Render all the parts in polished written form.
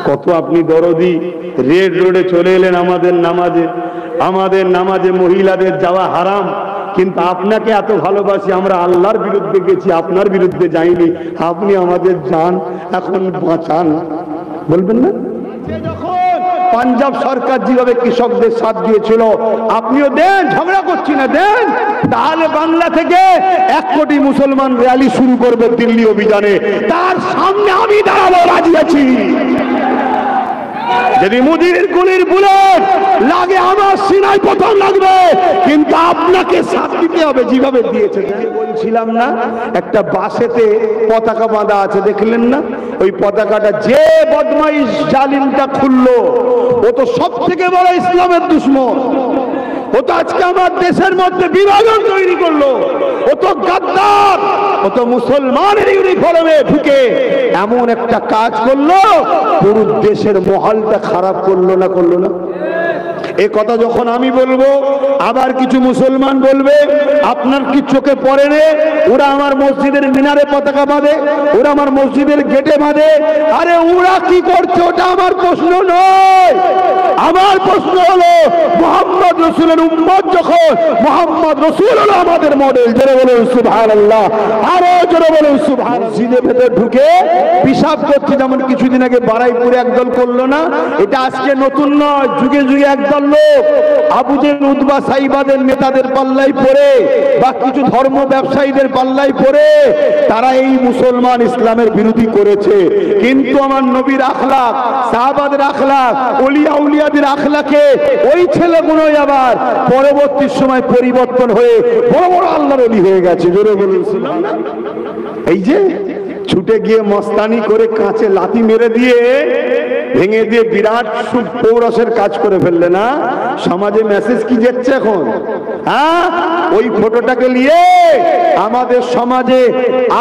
কত আপনি দরদি, রেড রোডে চলে এলেন আমাদের নামাজে মহিলাদের যাওয়া হারাম, কিন্তু আপনাকে এত ভালোবাসি, আমরা আল্লাহর বিরুদ্ধে গেছি, আপনার বিরুদ্ধে যাইনি, আপনি আমাদের জান, এখন বাঁচান, বলবেন না? পাঞ্জাব সরকার যেভাবে কৃষকদের সাথ দিয়েছিল, আপনিও দেন, ঝগড়া করছি না, দেন। তাহলে বাংলা থেকে 1 কোটি মুসলমান র্যালি শুরু করবে দিল্লি অভিযানে, তার সামনে আমি দাঁড়াবো, রাজি আছি। যদি মুদির গুলির বুলেট লাগে আমার সিনায় প্রথম লাগবে, কিন্তু আপনাকে সাথ দিতে হবে যেভাবে দিয়েছে। বলছিলাম না, একটা বাসেতে পতাকা বাঁধা আছে, দেখলেন না? ওই পতাকাটা যে বদমাইশ জালিমটা খুললো, ও তো সব থেকে বড় ইসলামের দুশমন। ও তো আজকে আমার দেশের মধ্যে বিভাজন তৈরি করলো। ও তো গাদ্দার, ও তো মুসলমানের ইউনিফর্মে ঢুকে এমন একটা কাজ করলো, পুরো দেশের মহলটা খারাপ করলো না? এই কথা যখন আমি বলবো, আবার কিছু মুসলমান বলবে আপনার কি চোখে পড়ে নে, ওরা আমার মসজিদের মিনারে পতাকা বাঁধে, ওরা আমার মসজিদের গেটে বাঁধে। আরে ওরা কি করছে ওটা আমার প্রশ্ন নয়, আমার প্রশ্ন হলো মুহাম্মদ রাসূলের উম্মত যখন, মুহাম্মদ রাসূল হলো আমাদের মডেল। জোরে বলুন সুবহানাল্লাহ, আরো জোরে বলুন সুবহানাল্লাহ। মসজিদের ভেতর ঢুকে পিশাব করছে, যেমন কিছুদিন আগে বারাইপুরে একদল করলো না? এটা আজকে নতুন নয়, যুগে যুগে একদল লোক আবু জেহেল উতবা সাইবাদের নেতাদের পাল্লায় পড়ে বা কিছু ধর্ম ব্যবসায়ীদের পাল্লায় পড়ে তারা এই মুসলমান ইসলামের বিরোধী করেছে। কিন্তু আমার নবীর আখলাক, সাহাবাদের আখলাক, ওলিয়া উলিয়াদের আখলাকে ওই ছেলেগুলোই আবার পরবর্তী সময় পরিবর্তন হয়ে বড় বড় আল্লাহর ওলি হয়ে গেছে। জোরে বলুন সুবহানাল্লাহ। এই যে ছুটে গিয়ে মস্তানি করে কাঁচে লাথি মেরে দিয়ে ভেঙে দিয়ে বিরাট পৌরসের কাজ করে ফেললে না? সমাজে মেসেজ কি যাচ্ছে এখন? হ্যাঁ, ওই ফটোটাকে নিয়ে আমাদের সমাজে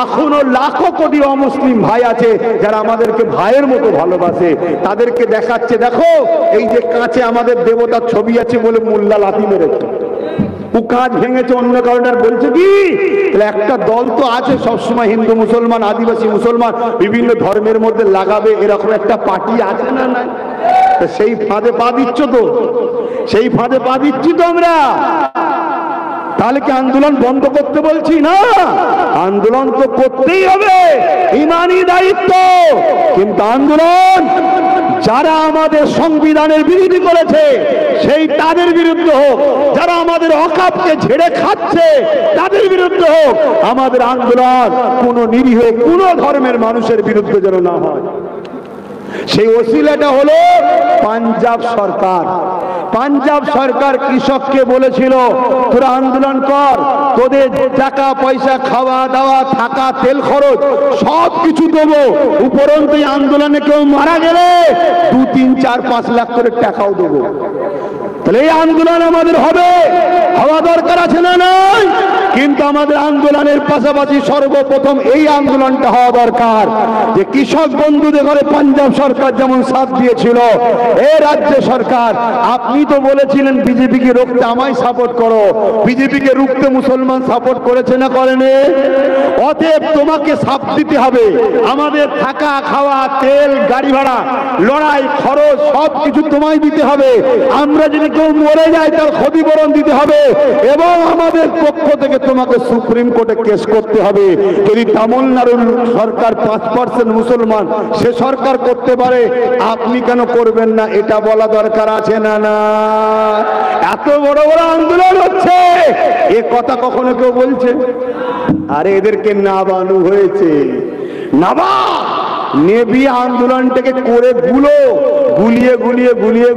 এখনো লাখো কোটি অমুসলিম ভাই আছে যারা আমাদেরকে ভাইয়ের মতো ভালোবাসে, তাদেরকে দেখাচ্ছে, দেখো এই যে কাঁচে আমাদের দেবতার ছবি আছে বলে মোল্লা লাথি মেরেছে, ও কাজ ভেঙেছে, অন্য কারণের বলছে কি? একটা দল তো আছে সবসময় হিন্দু মুসলমান, আদিবাসী মুসলমান বিভিন্ন ধর্মের মধ্যে লাগাবে, এরকম একটা পার্টি আছে না? নাই? সেই ফাঁদে পা দিচ্ছ তো, সেই ফাঁদে পা দিচ্ছি তো আমরা। তাহলে কি আন্দোলন বন্ধ করতে বলছি? না, আন্দোলন তো করতেই হবে, ইমানি দায়িত্ব। কিন্তু আন্দোলন যারা আমাদের সংবিধানের বিরোধী করেছে সেই তাদের বিরুদ্ধে হোক, যারা আমাদের অকাপকে ঝেড়ে খাচ্ছে তাদের বিরুদ্ধে হোক। আমাদের আন্দোলন কোন নিরীহ কোন ধর্মের মানুষের বিরুদ্ধে যেন না হয়। সেই ওসিলাটা হলো পাঞ্জাব সরকার। পাঞ্জাব সরকার কৃষককে বলেছিল তোরা আন্দোলন কর, তোদের টাকা পয়সা, খাওয়া দাওয়া, থাকা, তেল খরচ সব কিছু দেবো, উপরন্তু আন্দোলনে কেউ মারা গেলে 2, 3, 4, 5 লাখ করে টাকাও দেবো। তাহলে এই আন্দোলন আমাদের হবে, হওয়া দরকার আছে না নাই? কিন্তু আমাদের আন্দোলনের পাশাপাশি সর্বপ্রথম এই আন্দোলনটা হওয়া দরকার যে কৃষক বন্ধুদের ঘরে পাঞ্জাব সরকার যেমন সাথ দিয়েছিল, এই রাজ্য সরকার আপনি তো বলেছিলেন বিজেপিকে রুখতে আমায় সাপোর্ট করো, বিজেপিকে রুখতে মুসলমান সাপোর্ট করেছে না করেনি? অতএব তোমাকে সাথ দিতে হবে, আমাদের থাকা, খাওয়া, তেল, গাড়ি ভাড়া, লড়াই, খরচ সব কিছু তোমায় দিতে হবে। আমরা যদি কেউ মরে যায় তার ক্ষতিপূরণ দিতে হবে, এবং আমাদের পক্ষ থেকে তোমাকে সুপ্রিম কোর্টে কেস করতে হবে। যদি তামিলনাড়ুর সরকার 5% মুসলমান, সে সরকার করতে পারে, আপনি কেন করবেন না? এটা বলা দরকার আছে না? না, এত বড় বড় আন্দোলন হচ্ছে, এ কথা কখনো কেউ বলছে? আরে এদেরকে নাবানু হয়েছে, নাবা নেবি আন্দোলনটাকে করে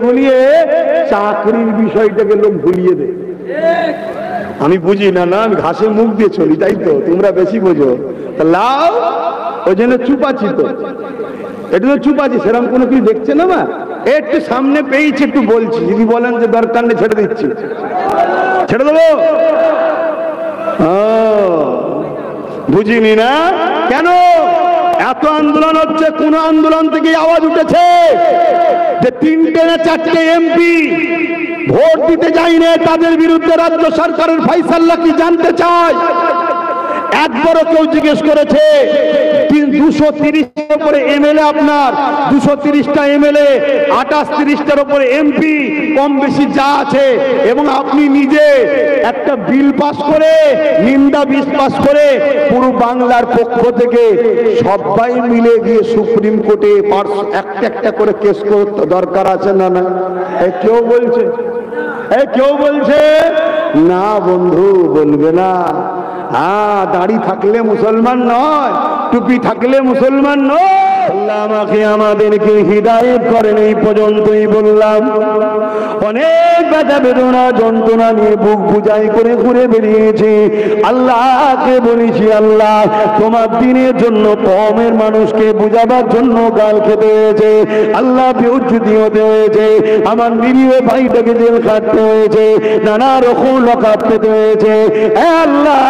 গুলিয়ে চাকরির বিষয়টাকে লোক ভুলিয়ে দেয়। আমি বুঝি না, আমি ঘাসে মুখ দিয়ে চলি, তাই তো? তোমরা বেশি বোঝো, লাও ওই জন্য চুপাচ্ছি। তো এটা তো চুপাচ্ছি, সেরকম কোনো কিছু দেখছে না। বা একটু সামনে পেয়েছি একটু বলছি, যদি বলেন যে দরকার নেই ছেড়ে দিচ্ছি, ছেড়ে দেবো। বুঝিনি না কেন এত আন্দোলন হচ্ছে? কোন আন্দোলন থেকে আওয়াজ উঠেছে যে 3টে না 4টে এমপি ভোট দিতে যায়নি, তাদের বিরুদ্ধে রাজ্য সরকারের ফয়সালা কি জানতে চায়? একবারও কেউ জিজ্ঞেস করেছে 230 উপরে এমএলএ, আপনার 230টা এমএলএ, 28-30টার উপরে এমপি, কম বেশি যা আছে, এবং আপনি নিজে একটা বিল পাস করে, নিন্দা বিল পাস করে পুরো বাংলার পক্ষ থেকে সবাই মিলে গিয়ে সুপ্রিম কোর্টে একটা একটা করে কেস করতে দরকার আছে না? না, কেউ বলছে? কেউ বলছে না? বন্ধু বলবে না। হ্যাঁ, দাড়ি থাকলে মুসলমান নয়, টুপি থাকলে মুসলমান নয়। আল্লাহ আমাকে আমাদেরকে হিদায়েত করেন। এই পর্যন্তই বললাম। অনেক ব্যথা বেদনা যন্ত্রণা নিয়ে বুক বুঝাই করে ঘুরে বেরিয়েছি। আল্লাহকে বলেছি, আল্লাহ তোমার দিনের জন্য কমের মানুষকে বুঝাবার জন্য গাল খেতে হয়েছে, আল্লাহ বেউজ্জতি হতে হয়েছে, আমার নিরীহ ভাইটাকে জেল খাটতে হয়েছে, নানা রকম লকআপ পেতে হয়েছে। আল্লাহ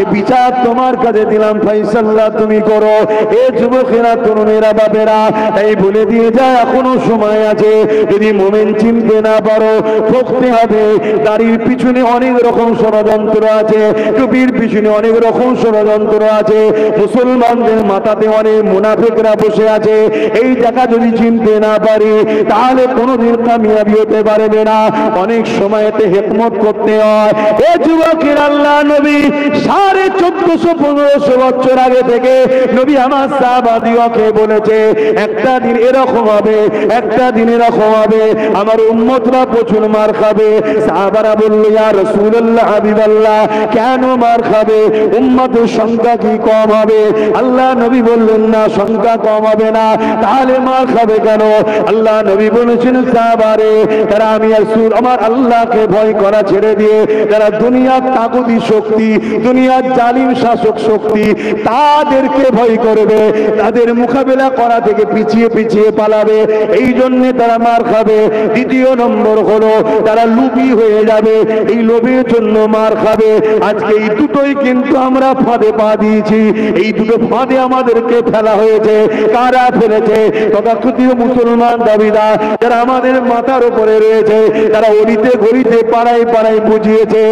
এই বিচার তোমার কাছে দিলাম, ফাইসাল্লাহ তুমি করো। এ যুবকেরা, তরুণেরা, বাপেরা, এই বলে দিয়ে যায় এখনো সময় আছে। যদি মোমেন চিনতে না পারো, ঠকতে হবে। দাড়ির পিছনে অনেক রকম ষড়যন্ত্র আছে, টুপির পিছনে অনেক রকম ষড়যন্ত্র আছে, মুসলমানদের মাথাতে অনেক মুনাফিকরা বসে আছে। এই জায়গা যদি চিনতে না পারি, তাহলে কোনোদিন কামিয়াবি হতে পারবে না। অনেক সময়তে হিকমত করতে হয়। এ যুবকের, আল্লাহ নবী 1450-1500 বছর আগে থেকে নবী আমার সাহাবাদিওকে বলেছে, একটা দিন এরকম হবে, একটা দিন এরকম হবে, আমার উম্মতরা প্রচুর মার খাবে। সাহাবারা বলল, ইয়া রাসূলুল্লাহ, হাবিবাল্লাহ, কেন মার খাবে? উম্মতের সংখ্যা কি কম হবে? আল্লাহ নবী বললেন, না, সংখ্যা কম হবে না, তাহলে মার খাবে কেন? আল্লাহ নবী বলেছেন, সাহাবারে, তারা আমি রাসূল আমার আল্লাহকে ভয় করা ছেড়ে দিয়ে তারা দুনিয়ার তাগুতি শক্তি, দুনিয়ার জালিম শাসক শক্তি, তাদেরকে ভয় করবে, তাদের মোকাবেলা করা থেকে পিছিয়ে পিছিয়ে পালাবে। এই জন্য তারা মার খাবে। দ্বিতীয় নম্বর হলো তারা লোভী হয়ে যাবে, এই লোভের জন্য মার খাবে। আজকে এই দুটোই কিন্তু আমরা ফাঁদে পা দিয়েছি। এই দুটো ফাঁদে আমাদেরকে ফেলা হয়েছে। কারা ফেলেছে? তথাকথিত মুসলমান দাবিদার, যারা আমাদের মাথার উপরে রয়েছে, তারা অলিতে গলিতে পাড়ায় পাড়ায় বুঝিয়েছে,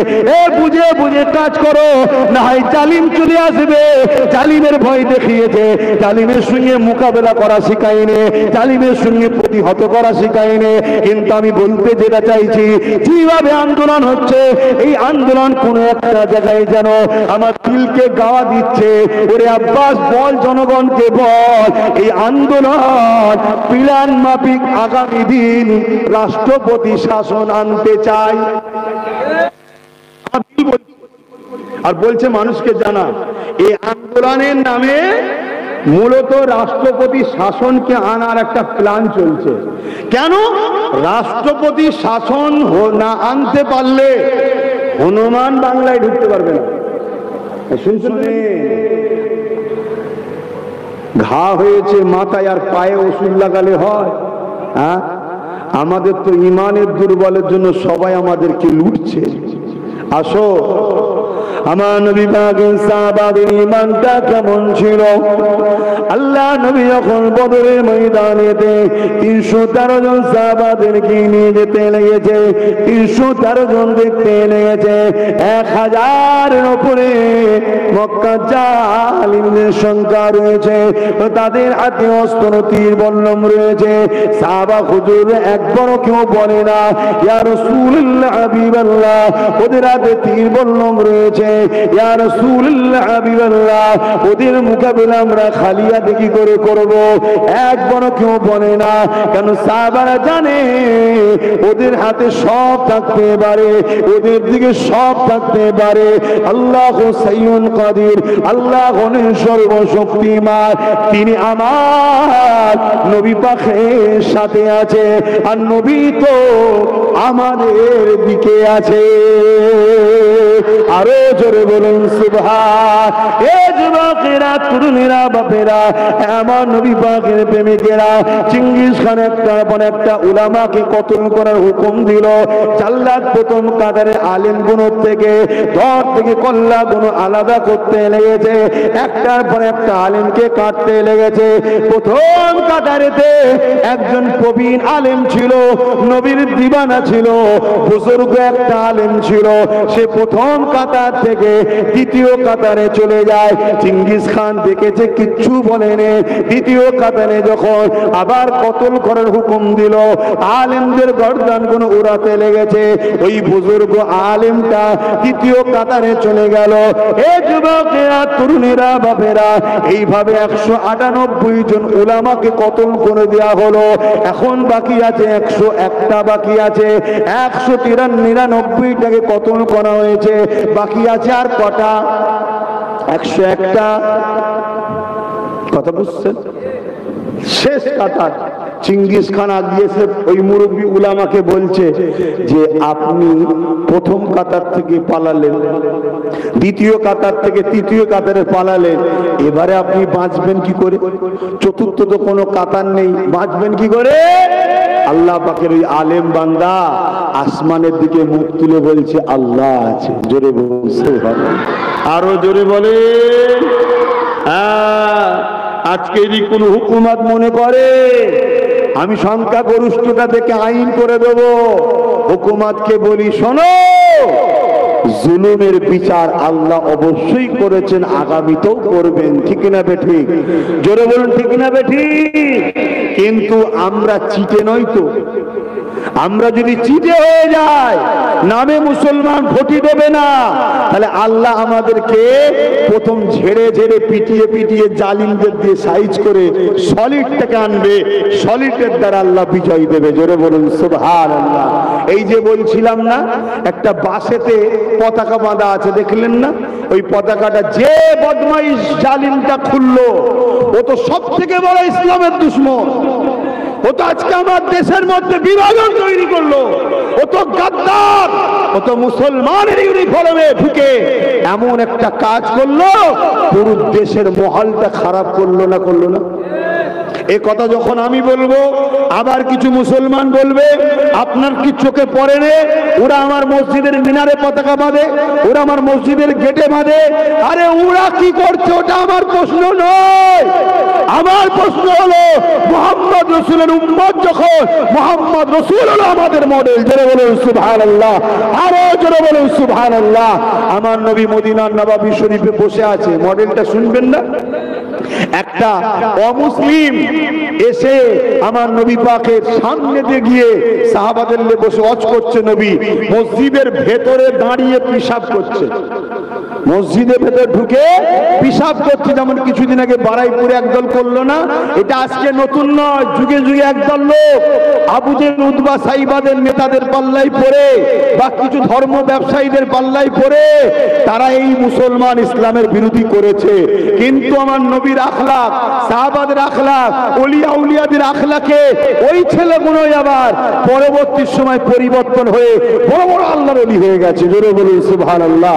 বুঝে বুঝে কাজ করো, না হয় জালিম চলে আসবে। জালিমের ভয় দেখিয়েছে, জালিমের সঙ্গে মোকাবেলা করা শিখায়নি, জালিমের সঙ্গে প্রতিহত করা শিখায়নি। কিন্তু আমি বলতে যেটা চাইছি, যেভাবে আন্দোলন হচ্ছে, এই আন্দোলন কোন একটা জায়গায় যেন আমার দিলকে গাওয়া দিচ্ছে, ওরে আব্বাস বল, জনগণকে বল, এই আন্দোলন প্ল্যান মাফিক আগামী দিন রাষ্ট্রপতি শাসন আনতে চাই। আর বলছে মানুষকে জানা, এই আন্দোলনের নামে মূলত রাষ্ট্রপতি শাসনকে আনার একটা প্ল্যান চলছে। কেন? রাষ্ট্রপতি শাসন না আনতে পারলে হনুমান বাংলায় ঢুকতে পারবে না। শুনছেন? ঘা হয়েছে মাথায় আর পায়ে ওষুধ লাগালে হয়? হ্যাঁ, আমাদের তো ইমানের দুর্বলের জন্য সবাই আমাদেরকে লুটছে। আসো, আমার নবী পাকের সাহাবাদের ঈমানটা কেমন ছিল? আল্লাহ নবী যখন বদরের ময়দানেতে 313 জন সাহাবাদেরকে নিয়ে যেতে লেগেছে, 313 জন দেখতে লেগেছে, 1000-এর উপরে মক্কা জালিমদের সংখ্যা রয়েছে, তাদের হাতে অস্ত্র তীর বল্লম রয়েছে। সাহাবা হুজুর একবারও কেউ বলে না, ইয়া রাসূলুল্লাহ, হাবিবাল্লাহ, ওদের হাতে তীর বল্লম রয়েছে, ইয়া রাসূলুল্লাহ, হাবিবাল্লাহ, ওদের মোকাবেলা আমরা খালি হাতে কি করে করব? একবারও কেউ বলে না। কেন? সাহাবারা জানে ওদের হাতে সব থাকতে পারে, ওদের দিকে সব থাকতে পারে। আল্লাহ সাইয়ুন কাদির, আল্লাহ হলেন সর্বশক্তিমান। তিনি আমার নবী পাকের সাথে আছে, আর নবী তো আমাদের দিকে আছে। আরো জোরে বলুন সুবহান। এ যুবকেরা, তরুণেরা, বাপেরা, আমার নবী পাকের প্রেমিকেরা, চিঙ্গিস খান একটা উলামাকে কতল করার হুকুম দিল। জাল্লাদ প্রথম কাতারে আলেম গুণর থেকে ধর থেকে কল্লা গুণ আলাদা করতে লেগেছে, একটার পর একটা আলেমকে কাটতে লেগেছে। প্রথম কাতারেতে একজন প্রবীণ আলেম ছিল, নবীর দিবানা ছিল, বুজুর্গ একটা আলেম ছিল। সে প্রথম কাতার থেকে দ্বিতীয় কাতারে চলে যায়। চেঙ্গিস খান দেখেছে, কিচ্ছু বলেনি। দ্বিতীয় কাতারে যখন আবার কতল করার হুকুম দিল, আলেমদের গর্দান কোন উড়াতে লেগেছে। ওই বুজুর্গ আলেমটা দ্বিতীয় কাতারে চলে গেল। এ যুবকেরা, তরুণেরা, বাপেরা, এইভাবে 198 জন উলামাকে কতল করে দেওয়া হলো। এখন বাকি আছে 101টা বাকি আছে। 193টাকে কতল করা হয়েছে, বাকি আছে আর কটা? 101টা। কথা বুঝছেন? শেষ কাতার। চেঙ্গিস খান আগিয়েছে, ওই মুরব্বী উলামাকে বলছে যে আপনি প্রথম কাতার থেকে পালালেন, দ্বিতীয় কাতার থেকে তৃতীয় কাতারে পালালেন, এবারে আপনি বাঁচবেন কি করে? চতুর্থ তো কোনো কাতার নেই, বাঁচবেন কি করে? আল্লাহ পাকের ওই আলেম বান্দা আসমানের দিকে মুখ তুলে বলছে আল্লাহ আছে। জোরে বলছে, আরো জোরে বলে। আজকে যদি কোন হুকুমত মনে করে আমি সংখ্যা গরিষ্ঠতা থেকে আইন করে দেব, হুকুমতকে বলি শোনো, জুলুমের বিচার আল্লাহ অবশ্যই করেছেন, আগামীতেও করবেন। ঠিক না বেঠিক? জোরে বলুন, ঠিক না বেঠিক? কিন্তু আমরা চিটে নই তো। আমরা যদি চিটে হয়ে যায়, নামে মুসলমান ভোটই দেবে না, তাহলে আল্লাহ আমাদেরকে প্রথম ঝেড়ে ঝেড়ে পিটিয়ে পিটিয়ে জালিমদের দিয়ে সাইজ করে সলিডটাকে আনবে। সলিডের দ্বারা আল্লাহ বিজয় দেবে। জোরে বলুন সুবহানাল্লাহ। এই যে বলছিলাম না, একটা বাসেতে পতাকা বাঁধা আছে, দেখলেন না? ওই পতাকাটা যে বদমাইশ জালিমটা খুললো, ও তো সব থেকে বড় ইসলামের দুশমন। ও তো আজকে আমার দেশের মধ্যে বিভাজন তৈরি করলো। ও তো গাদ্দার, ও তো মুসলমানের ইউনিফর্মে ঢুকে এমন একটা কাজ করলো, পুরো দেশের মহলটা খারাপ করলো না? করলো না? এ কথা যখন আমি বলবো, আবার কিছু মুসলমান বলবে আপনার কি চোখে পড়ে নে, ওরা আমার মসজিদের মিনারে পতাকা বাঁধে, ওরা আমার মসজিদের গেটে বাঁধে। আরে ওরা কি করছে ওটা আমার প্রশ্ন নয়। আমার প্রশ্ন হলো, মুহাম্মদ রাসূলের উম্মত যখন, মুহাম্মদ রাসূল হলো আমাদের মডেল। জোরে বলুন সুবহানাল্লাহ, আরো জোরে বলুন সুবহানাল্লাহ। আমার নবী মদিনার নববী শরীফে বসে আছে, মডেলটা শুনবেন না? একটা অমুসলিম এসে আমার নবী পাকের সামনে দিয়ে গিয়ে সাহাবাদের নিয়ে বসে ওয়াজ করছে। নবী মসজিদের ভেতরে দাঁড়িয়ে পেশাব করছে, মসজিদের ভেতর ঢুকে পেশাব করছে। যেমন কিছুদিন আগে বারাইপুরে একদল করলো না? এটা আজকে নতুন নয়, যুগে যুগে একদল লোক আবু জেহেল উতবা সাইবাদের নেতাদের পাল্লাই পড়ে বা কিছু ধর্ম ব্যবসায়ীদের পাল্লাই পড়ে তারা এই মুসলমান ইসলামের বিরোধী করেছে। কিন্তু আমার নবীর আখলাক, সাহাবাদের আখলাক, ওলিয়া উলিয়াদের আখলাকে ওই ছেলেগুলোই আবার পরবর্তী সময় পরিবর্তন হয়ে বড় বড় আল্লাহর ওলি হয়ে গেছে। জোরে বলুন সুবহানাল্লাহ।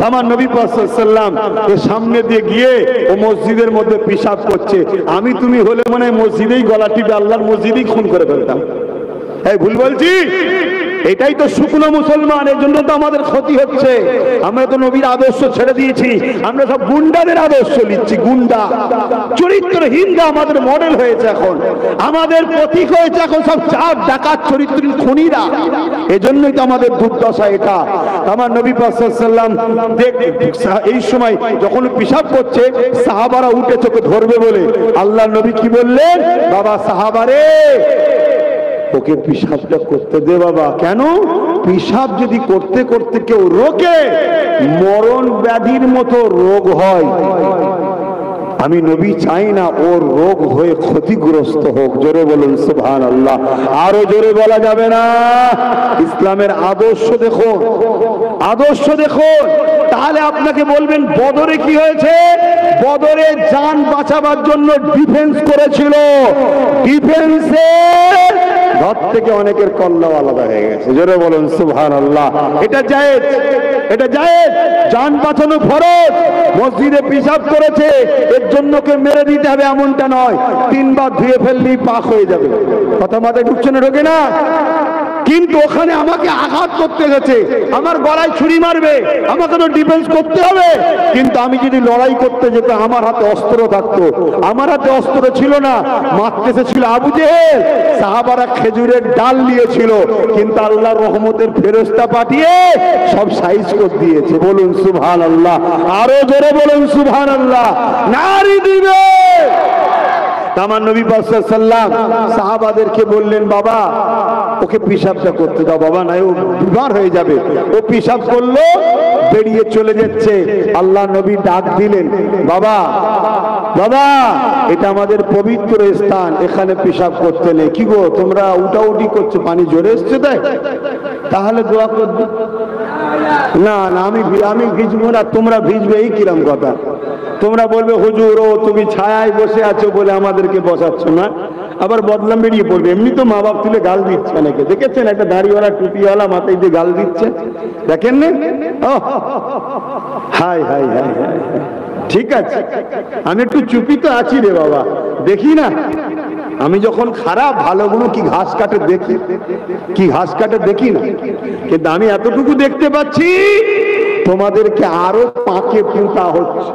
আমার নবী পাক সাল্লাল্লাহু আলাইহি ওয়াসাল্লাম এর সামনে দিয়ে গিয়ে ও মসজিদের মধ্যে পেশাব করছে। আমি তুমি হলে মনে হয় মসজিদেই গলা টিপে আল্লাহর মসজিদেই খুন করে ফেলতাম। এই ভুল বলছি? এটাই তো শুকনো মুসলমান, এর জন্য তো আমাদের ক্ষতি হচ্ছে। আমরা তো নবীর আদর্শ ছেড়ে দিয়েছি, আমরা সব গুন্ডাদের আদর্শ নিচ্ছি। গুন্ডা চরিত্রহীনরা আমাদের মডেল হয়েছে, এখন আমাদের প্রতীক হয়েছে এখন সব চাপ ডাকাত চরিত্রহীন খুনিরা। এজন্যই তো আমাদের দুর্দশা এটা। আমার নবী পাক সাল্লাল্লাহু আলাইহি ওয়াসাল্লাম এই সময় যখন পেশাব করছে, সাহাবারা উঠে চোখে ধরবে বলে আল্লাহ নবী কি বললেন? বাবা সাহাবারে, ওকে পেশাবটা করতে দে বাবা। কেন? পেশাব যদি করতে করতে কেউ রোকে, মরণ ব্যাধির মতো রোগ হয়। আমি নবী চাই না ওর রোগ হয়ে ক্ষতিগ্রস্ত হোক। জোরে বলুন সুবহানাল্লাহ, আরো জোরে বলা যাবে না? ইসলামের আদর্শ দেখুন, আদর্শ দেখুন। তাহলে আপনাকে বলবেন বদরে কি হয়েছে? বদরে জান বাঁচাবার জন্য ডিফেন্স করেছিল। ডিফেন্সে ঘর থেকে অনেকের কল্লাও আলাদা হয়ে গেছে। জোরে বলুন সুবহানাল্লাহ। এটা জায়েজ, এটা জায়েজ। জান বাঁচানো ফরজ। মসজিদে পেশাব করেছে, এর জন্য কে মেরে দিতে হবে এমনটা নয়। 3 বার ধুয়ে ফেললেই পাক হয়ে যাবে। কথা মাথায় ঢুকছে না? ঢোকে না? কিন্তু ওখানে আমাকে আঘাত করতে গেছে, আমার গলায় ছুরি মারবে, আমাকে তো ডিফেন্স করতে হবে। কিন্তু আমি যদি লড়াই করতে যেতাম, আমার হাতে অস্ত্র থাকতো, আমার হাতে অস্ত্র ছিল না, মারতে ছিল আবু জেহেল। সাহাবারা খেজুরের ডাল নিয়েছিল, কিন্তু আল্লাহর রহমতের ফেরেশতা পাঠিয়ে সব সাইজ করে দিয়েছে। বলুন সুবহানাল্লাহ, আরো জোরে বলুন সুবহানাল্লাহ। নারী দিবে। আমার নবী পাক সাল্লাল্লাহু আলাইহি ওয়াসাল্লাম সাহাবাদেরকে বললেন, বাবা ওকে পিশাবটা করতে দাও, বাবা নাই ও বিমার হয়ে যাবে। ও পিশাব করলো, বেরিয়ে চলে যাচ্ছে। আল্লাহ নবী ডাক দিলেন, বাবা বাবা এটা আমাদের পবিত্র স্থান, এখানে পিশাব করতে নেই। কি গো তোমরা উঠাউঠি করছো, পানি জোরে এসছে তাই? তাহলে দোয়া করবে না। না আমি ভিজবো না, তোমরা ভিজবে, এই কিরম কথা? তোমরা বলবে হুজুর ও তুমি ছায়ায় বসে আছো বলে আমাদেরকে বসাচ্ছ না, আবার বদনাম বেরিয়ে পড়বে। এমনি তো মা বাপ তুলে গাল দিচ্ছে অনেকে, দেখেছেন? একটা দাড়িওয়ালা টুপিওয়ালা মাথায় দিয়ে গাল দিচ্ছে, দেখেন না? High high high high. ঠিক আছে, আমি একটু চুপি তো আছি রে বাবা, দেখি না? আমি যখন খারাপ ভালোগুলো কি ঘাস কাটে দেখি, কি ঘাস কাটে দেখি না? কিন্তু আমি এতটুকু দেখতে পাচ্ছি, তোমাদেরকে আরো পাকে পুঁতা হচ্ছে।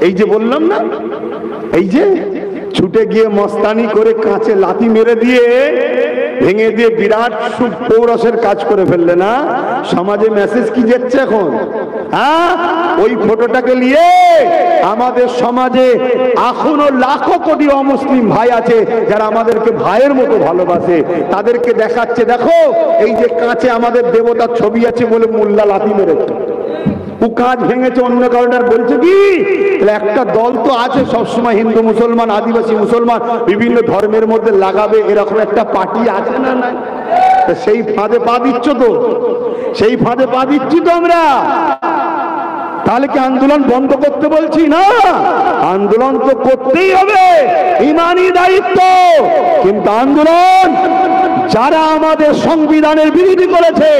এই যে বললাম না, এই যে ছুটে গিয়ে মস্তানি করে কাঁচে লাথি মেরে দিয়ে ভেঙে দিয়ে বিরাট পৌরসের কাজ করে ফেললে না? সমাজে মেসেজ কি যাচ্ছে এখন? হ্যাঁ, ওই ফটোটাকে নিয়ে আমাদের সমাজে এখনো লাখো কোটি অমুসলিম ভাই আছে যারা আমাদেরকে ভাইয়ের মতো ভালোবাসে, তাদেরকে দেখাচ্ছে, দেখো এই যে কাঁচে আমাদের দেবতার ছবি আছে বলে মোল্লা লাথি মেরেছে, ও কাজ ভেঙেছে, অন্য কারণে বলছে কি? একটা দল তো আছে সবসময় হিন্দু মুসলমান আদিবাসী মুসলমান বিভিন্ন ধর্মের মধ্যে লাগাবে, এরকম একটা পার্টি আছে না? না, সেই ফাঁদে পা দিচ্ছ তো, সেই ফাঁদে পা দিচ্ছি তো আমরা। তাহলে কি আন্দোলন বন্ধ করতে বলছি? না, আন্দোলন তো করতেই হবে, ইমানি দায়িত্ব। কিন্তু আন্দোলন যারা আমাদের সংবিধানের বিরোধী করেছে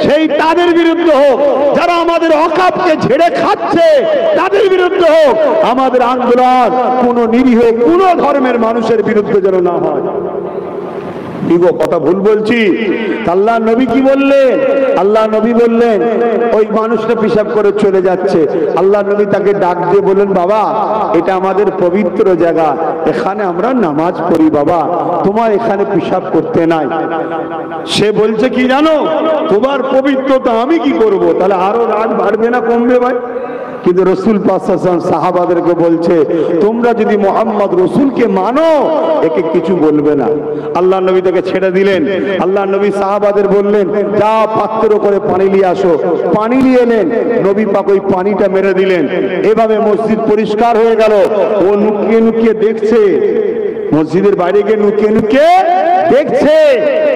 সেই তাদের বিরুদ্ধে হোক, যারা আমাদের অকাপকে ঝেড়ে খাচ্ছে তাদের বিরুদ্ধে হোক। আমাদের আন্দোলন কোন নিরীহ কোন ধর্মের মানুষের বিরুদ্ধে যেন না হয়। কথা ভুল বলছি? আল্লাহ নবী কি বললেন? আল্লাহ নবী বললেন ওই মানুষটা পিশাব করে চলে যাচ্ছে, আল্লাহ নবী তাকে ডাক দিয়ে বললেন, বাবা এটা আমাদের পবিত্র জায়গা, এখানে আমরা নামাজ পড়ি, বাবা তোমার এখানে পিশাব করতে নাই। সে বলছে কি জানো, তোমার পবিত্রতা আমি কি করব? তাহলে আরো রাগ বাড়বে না কমবে ভাই? কিন্তু রসুল পাক সাল্লাল্লাহু আলাইহি ওয়াসাল্লাম সাহাবাদেরকে বলছে, তোমরা যদি মোহাম্মদ রসুলকে মানো একে কিছু বলবে না। আল্লাহ নবী তাকে ছেড়ে দিলেন। আল্লাহ নবী সাহাবাদের বললেন, যা পাত্র করে পানি নিয়ে আসো। পানি নিয়ে এলেন, নবী পাক ওই পানিটা মেরে দিলেন। এভাবে মসজিদ পরিষ্কার হয়ে গেল। ও নুকিয়ে নুকিয়ে দেখছে, মসজিদের বাইরে গিয়ে নুকিয়ে নুকিয়ে দেখছে।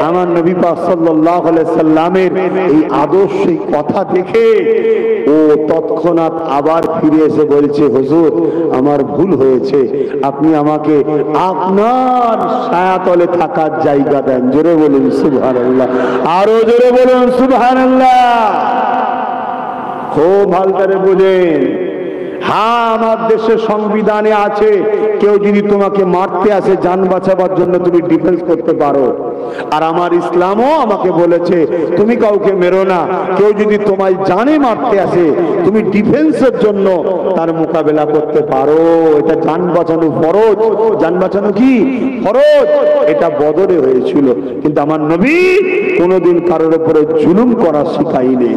আমার নবী পাক সাল্লাল্লাহু আলাইহি সাল্লামের এই আদর্শ কথা দেখে ও তৎক্ষণাৎ আবার ফিরে এসে বলছে, হুজুর আমার ভুল হয়েছে, আপনি আমাকে আপনার ছায়াতলে থাকার জায়গা দেন। জোরে বলুন সুবহানাল্লাহ, আরো জোরে বলুন সুবহানাল্লাহ। খুব ভালো করে বুঝেন। হ্যাঁ, আমার দেশের সংবিধানে আছে কেউ যদি তোমাকে মারতে আসে জান বাঁচাবার জন্য তুমি ডিফেন্স করতে পারো। আর আমার ইসলামও আমাকে বলেছে তুমি কাউকে মেরো না, কেউ যদি তোমায় জানে মারতে আসে তুমি ডিফেন্সের জন্য তার মোকাবেলা করতে পারো। এটা জান বাঁচানো ফরজ। জান বাঁচানো কি ফরজ? এটা বদরে হয়েছিল। কিন্তু আমার নবী কোনোদিন কারোর উপরে জুলুম করা শিখাইনি।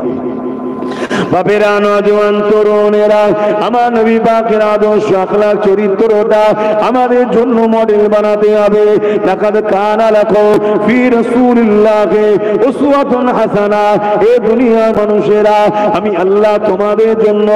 বাপেরা, নওজোয়ান তরুণেরা, আমার নবী পাকের আদর্শ আখলাক চরিত্রটা আমাদের জন্য মডেল বানাতে হবে। লাকাদ কানা লাকুম ফি রাসূলিল্লাহি উসওয়াতুন হাসানা। এ দুনিয়ার মানুষেরা, আমি আল্লাহ তোমাদের জন্য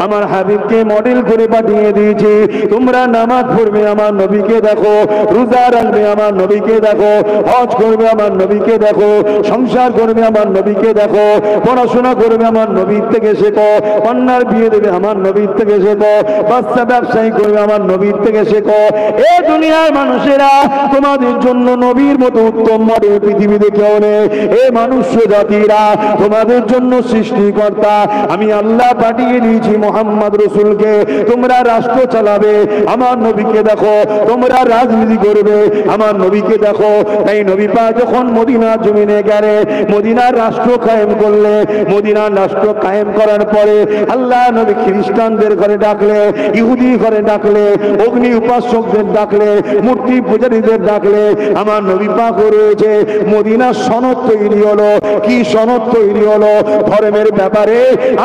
আমার হাবিবকে মডেল করে পাঠিয়ে দিয়েছি। তোমরা নামাজ পড়বে আমার নবীকে দেখো, রোজা রাখবে আমার নবীকে দেখো, হজ করবে আমার নবীকে দেখো, সংসার করবে আমার নবীকে দেখো, পড়াশোনা করবে আমার নবীকে থেকে শেখো, কন্যার বিয়ে দেবে আমার নবীর থেকে শেখো, বাচ্চা ব্যবসায়ী করবে আমার নবীর থেকে শেখো। এ দুনিয়ার মানুষেরা তোমাদের জন্য নবীর মতো উত্তম মডেল পৃথিবীতে কেউ নেই। এ মানুষ জাতিরা তোমাদের জন্য সৃষ্টিকর্তা আমি আল্লাহ পাঠিয়ে দিয়েছি মোহাম্মদ রসুলকে। তোমরা রাষ্ট্র চালাবে আমার নবীকে দেখো, তোমরা রাজনীতি করবে আমার নবীকে দেখো। তাই নবী পাক যখন মদিনার জমিনে গেলে, মদিনার রাষ্ট্র কায়েম করলে, মদিনার রাষ্ট্র কায়েম করার পরে আল্লাহ নবী খ্রিস্টানদের ঘরে ডাকলে, ইহুদি ঘরে ডাকলে, অগ্নি উপাসকদের ডাকলে, মূর্তি পূজারীদের ডাকলে। আমার নবী পাক রয়েছে মদিনার সনদ তৈরি হলো। কি সনদ তৈরি হলো? ধর্মের ব্যাপারে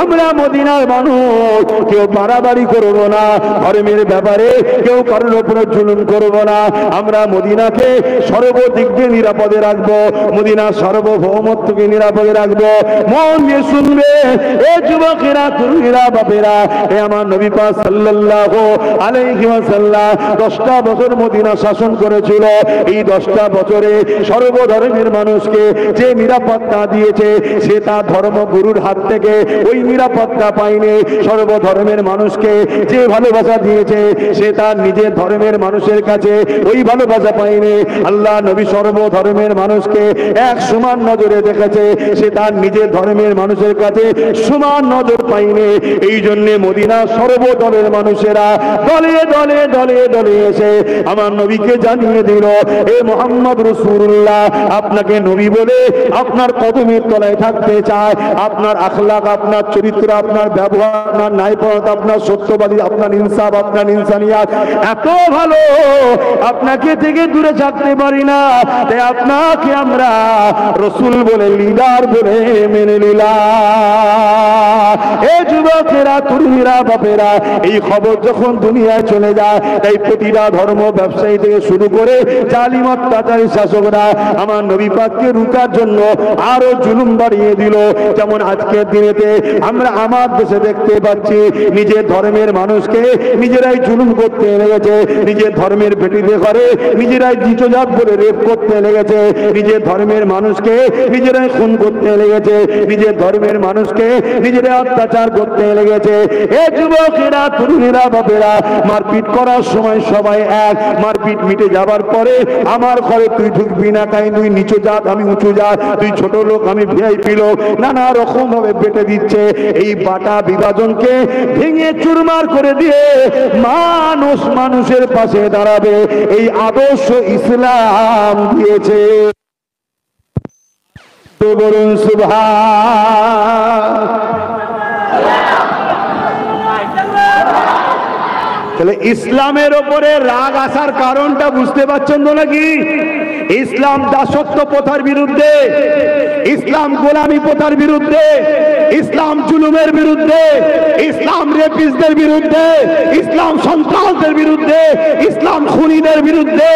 আমরা মদিনার মানুষ কেউ বাড়াবাড়ি করবো না, ধর্মের ব্যাপারে কেউ কারোর উপরে জুলুম করবো না। আমরা মদিনাকে সর্বদিক দিয়ে নিরাপদে রাখবো, মদিনার সার্বভৌমত্বকে নিরাপদে রাখবো। মন দিয়ে শুনবে এ যুবকেরা, তরুণীরা, বাপেরা, এ আমার নবী পাক সাল্লাল্লাহু আলাইহি ওয়াসাল্লাম 10টা বছর মদিনা শাসন করেছিল। এই 10টা বছরে সর্বধর্মের মানুষকে যে নিরাপত্তা দিয়েছে সে তার ধর্মগুরুর হাত থেকে ওই নিরাপত্তা পায়নি। সর্বধর্মের মানুষকে যে ভালোবাসা দিয়েছে সে তার নিজের ধর্মের মানুষের কাছে ওই ভালোবাসা পায়নি। আল্লাহ নবী সর্বধর্মের মানুষকে এক সমান নজরে দেখেছে, সে তার নিজের ধর্মের মানুষের কাছে সমান নজর পায়নি। এই জন্যে মদিনা সর্বদলের মানুষেরা দলে দলে দলে দলে এসে আমার নবীকে জানিয়ে দিল, এ মোহাম্মদ রাসূলুল্লাহ আপনাকে নবী বলে আপনার কদমের তলায় থাকতে চায়। আপনার আখলাক, আপনার চরিত্র, আপনার ব্যবহার, আপনার ন্যায়পরতা, আপনার সত্যবাদী, আপনার ইনসাফ, আপনার ইনসানিয়াত এত ভালো, আপনাকে থেকে দূরে থাকতে পারি না। তাই আপনাকে আমরা রসুল বলে, লিডার বলে মেনে নিলাম। এ যুবকেরা, তরুণীরা, বাপেরা, এই খবর যখন দুনিয়ায় চলে যায়, তাই প্রতিটা ধর্ম ব্যবসায়ী থেকে শুরু করে জালিম অত্যাচারী শাসকরা আমার নবী পাককে রুকার জন্য আরো জুলুম বাড়িয়ে দিল। যেমন আজকের দিনেতে আমরা আমার দেশে দেখতে পাচ্ছি নিজের ধর্মের মানুষকে নিজেরাই জুলুম করতে লেগেছে, নিজের ধর্মের বেটিতে ঘরে নিজেরাই দ্বিতীয়জাত বলে রেপ করতে লেগেছে, নিজের ধর্মের মানুষকে নিজেরাই খুন করতে লেগেছে, নিজের ধর্মের মানুষকে নিজেরাই অত্যাচার করতে লেগেছে। এ যুবকেরা, তরুণীরা, বাপেরা, মারপিট করার সময় সবাই এক, মারপিট মিটে যাবার পরে আমার ঘরে তুই ঢুকবি না, কাই তুই নিচু জাত আমি উঁচু জাত, তুই ছোট লোক আমি ভিআইপি লোক, নানা রকম ভাবে বেটে দিচ্ছে। এই বাটা বিভাজনকে ভেঙে চুরমার করে দিয়ে মানুষ মানুষের পাশে দাঁড়াবে এই আদর্শ ইসলাম দিয়েছে। বলুন সুবহান। তাহলে ইসলামের ওপরে রাগ আসার কারণটা বুঝতে পারছেন তো নাকি? ইসলাম দাসত্ব প্রথার বিরুদ্ধে, ইসলাম গোলামি প্রথার বিরুদ্ধে, ইসলাম জুলুমের বিরুদ্ধে, ইসলাম রেপিস্টদের বিরুদ্ধে, ইসলাম সন্ত্রাসদের বিরুদ্ধে, ইসলাম খুনিদের বিরুদ্ধে,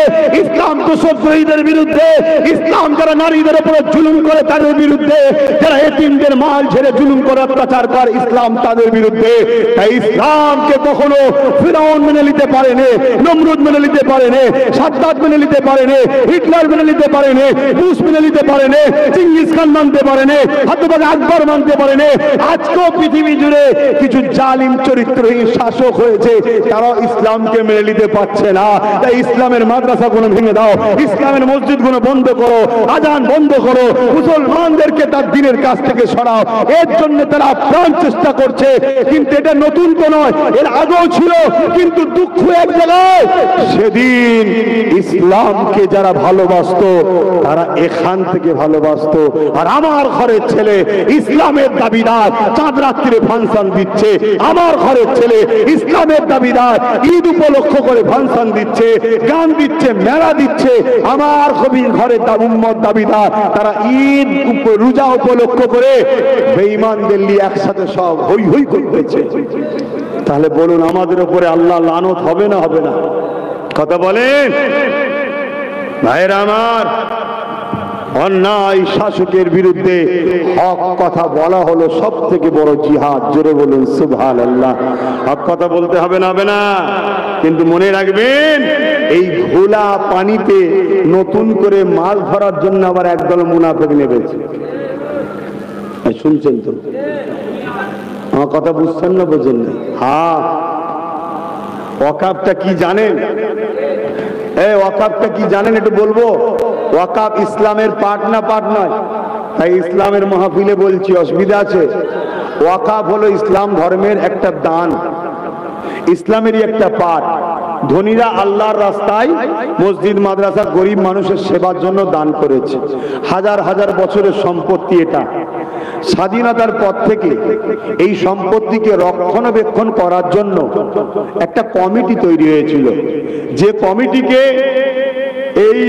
ইসলাম দোষদ্রোহীদের বিরুদ্ধে, ইসলাম যারা নারীদের উপরে জুলুম করে তাদের বিরুদ্ধে, যারা এতিমদের মাল ছেড়ে জুলুম করে অত্যাচার করে ইসলাম তাদের বিরুদ্ধে। তাই ইসলামকে কখনো ফিরআউন মেনে নিতে পারেনি, নমরুদ মেনে নিতে পারেনি, সাদ্দাত মেনে নিতে পারেনি, হিটলার মেনে নিতে পারেনি, বুশ মেনে নিতে পারেনি, চিঙ্গিস খান মানতে পারেনি, হযরত আকবর মানতে পারেনি। আজকেও পৃথিবী জুড়ে কিছু জালিম চরিত্রহীন শাসক হয়েছে, তারা ইসলামকে মেনে নিতে পারছে না। তাই ইসলামের মাদ্রাসাগুলো ভেঙে দাও, ইসলামের মসজিদগুলো বন্ধ করো, আজান বন্ধ করো, মুসলমানদেরকে তার দ্বীনের কাছ থেকে সরাও। এর জন্য তারা প্রাণ চেষ্টা করছে, কিন্তু এটা নতুন তো নয়, এর আগেও ছিল। কিন্তু দুঃখ এক জায়গায়, সেদিন ইসলামকে যারা ভালোবাসতো তারা এখান থেকে ভালোবাসতো। আর আমার ঘরের ছেলে ইসলামের দাবিদার চাঁদ রাত্রিরে ফাংশন দিচ্ছে, আমার ঘরের ছেলে ইসলামের দাবিদার ঈদ উপলক্ষ করে ফাংশন দিচ্ছে, গান দিচ্ছে, মেলা দিচ্ছে। আমার কবির ঘরের উম্মত দাবিদার তারা ঈদ রোজা উপলক্ষ করে বেঈমানদের নিয়ে একসাথে সব হই হই করতেছে। তাহলে বলুন আমাদের উপরে আল্লাহ লানত হবে না হবে না? কথা বলেন ভাইরা আমার। অন্যায় শাসকের বিরুদ্ধে হক কথা বলা হলো সব থেকে বড় জিহাদ। জোরে বলুন সুবহানাল্লাহ। হক কথা বলতে হবে না হবে না? কিন্তু মনে রাখবেন, এই ঘোলা পানিতে নতুন করে মাছ ধরার জন্য আবার একদল মুনাফিক নেমেছে। শুনছেন তো? আমার কথা বুঝছেন না বোঝেন না? হ্যাঁ, ওয়াকাফটা কি জানেন? ওয়াকাফটা কি জানেন একটু বলবো? ওয়াকাফ ইসলামের পার্ট না পার্ট নয়? তাই ইসলামের মাহফিলে বলছি, অসুবিধা আছে? ওয়াকাফ হলো ইসলাম ধর্মের একটা দান, ইসলামেরই একটা পার্ট। ধনীরা আল্লাহর রাস্তায় মসজিদ মাদ্রাসা গরিব মানুষের সেবার জন্য দান করেছে। হাজার হাজার বছরের সম্পত্তি এটা। স্বাধীনতার পর থেকে এই সম্পত্তিকে রক্ষণাবেক্ষণ করার জন্য একটা কমিটি তৈরি হয়েছিল, যে কমিটিকে এই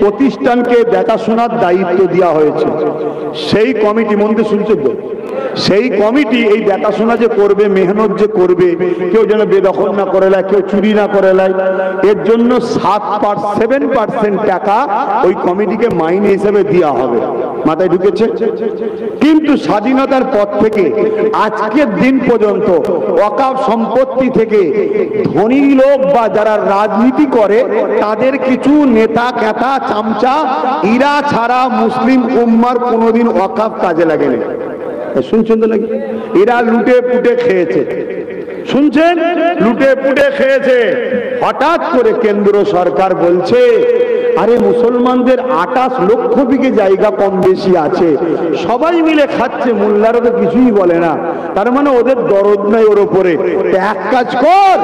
প্রতিষ্ঠানকে দেখাশোনার দায়িত্ব দেওয়া হয়েছে। সেই কমিটি, মন্দির শুনছেন তো, সেই কমিটি এই দেখাশোনা যে করবে, মেহনত যে করবে, কেউ যেন বেদখল না করে নেয়, কেউ চুরি না করে নেয়, এর জন্য 7% টাকা ওই কমিটিকে মাইনে হিসেবে দেওয়া হবে। মাথায় ঢুকেছে? কিন্তু স্বাধীনতার পর থেকে আজকের দিন পর্যন্ত ওয়াকাফ সম্পত্তি থেকে ধনী লোক বা যারা রাজনীতি করে তাদের কিছু নেতা ক্যাতা চামচা, ইরা ছাড়া মুসলিম উম্মার কোনোদিন ওয়াকাফ কাজে লাগেনি। শুনছেন তো নাকি? এরা লুটে পুটে খেয়েছে, শুনছেন? লুটে পুটে খেয়েছে। হঠাৎ করে কেন্দ্র সরকার বলছে, আরে মুসলমানদের 28 লক্ষ বিঘে জায়গা কম বেশি আছে, সবাই মিলে খাচ্ছে, মোল্লারা তো কিছুই বলে না, তার মানে ওদের দরদ নাই ওর উপরে। এক কাজ কর,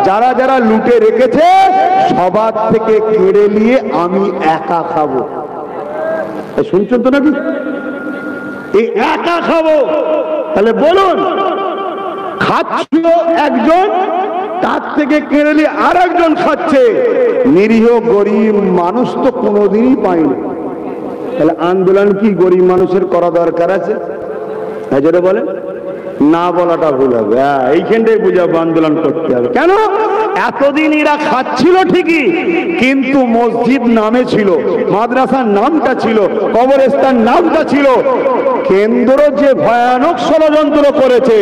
যারা যারা লুটে রেখেছে সবার থেকে কেড়ে নিয়ে আমি একা খাবো। শুনছেন তো নাকি? এই একা খাবো। তাহলে বলুন, খাচ্ছিল একজন, তার থেকে কেড়ে নিয়ে আর একজন খাচ্ছে। নিরীহ গরিব মানুষ তো কোনোদিনই পায়নি। তাহলে আন্দোলন কি গরিব মানুষের করা দরকার আছে? যেটা বলেন না, বলাটা ভুল হবে। এইখানটাই বুঝাবো, আন্দোলন করতে হবে। কেন? এতদিন এরা খাচ্ছিল ঠিকই, কিন্তু মসজিদ নামে ছিল, মাদ্রাসার নামটা ছিল, কবরস্থান নামটা ছিল। কেন্দ্র যে ভয়ানক ষড়যন্ত্র করেছে,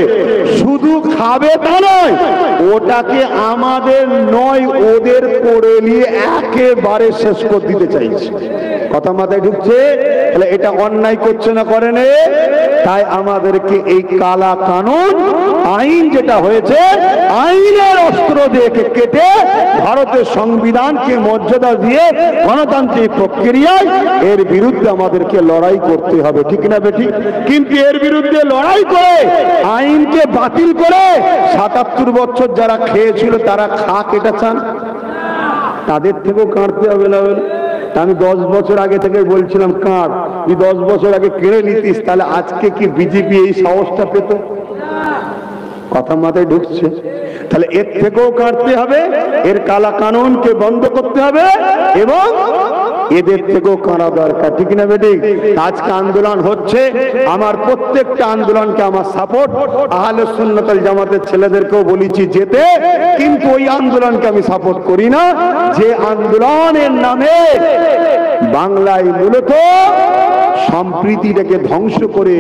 শুধু খাবে তা নয়, ওটাকে আমাদের নয় ওদের করে নিয়ে একেবারে শেষ করে দিতে চাইছে। কথা মাথায় ঢুকছে? তাহলে এটা অন্যায় করছে না, করেন? তাই আমাদেরকে এই কালা কানুন আইন যেটা হয়েছে, আইনের অস্ত্র দিয়ে কেটে ভারতের সংবিধানকে মর্যাদা দিয়ে গণতান্ত্রিক প্রক্রিয়ায় এর বিরুদ্ধে আমাদেরকে লড়াই করতে হবে, ঠিক না বেঠিক? কিন্তু এর বিরুদ্ধে লড়াই করে আইনকে বাতিল করে ৭৭ বছর যারা খেয়েছিল তারা খাক, এটা চান? তাদের থেকেও কাটতে হবে না? আমি 10 বছর আগে থেকে বলছিলাম কাট, তুই 10 বছর আগে কেড়ে নিতিস, তাহলে আজকে কি বিজেপি এই সাহসটা পেত? কথা মাথায় ঢুকছে? তাহলে এর থেকেও কাটতে হবে, এর কালা কানুনকে বন্ধ করতে হবে এবং এদের থেকেও কারা দরকার, ঠিক না বেঠিক? আজকে আন্দোলন হচ্ছে, আমার প্রত্যেকটা আন্দোলনকে আমার সাপোর্ট। আহলে সুন্নাত ওয়াল জামাতের ছেলেদেরকেও বলেছি যেতে, কিন্তু ওই আন্দোলনকে আমি সাপোর্ট করি না যে আন্দোলনের নামে বাংলায় মূলত সম্প্রীতিটাকে ধ্বংস করে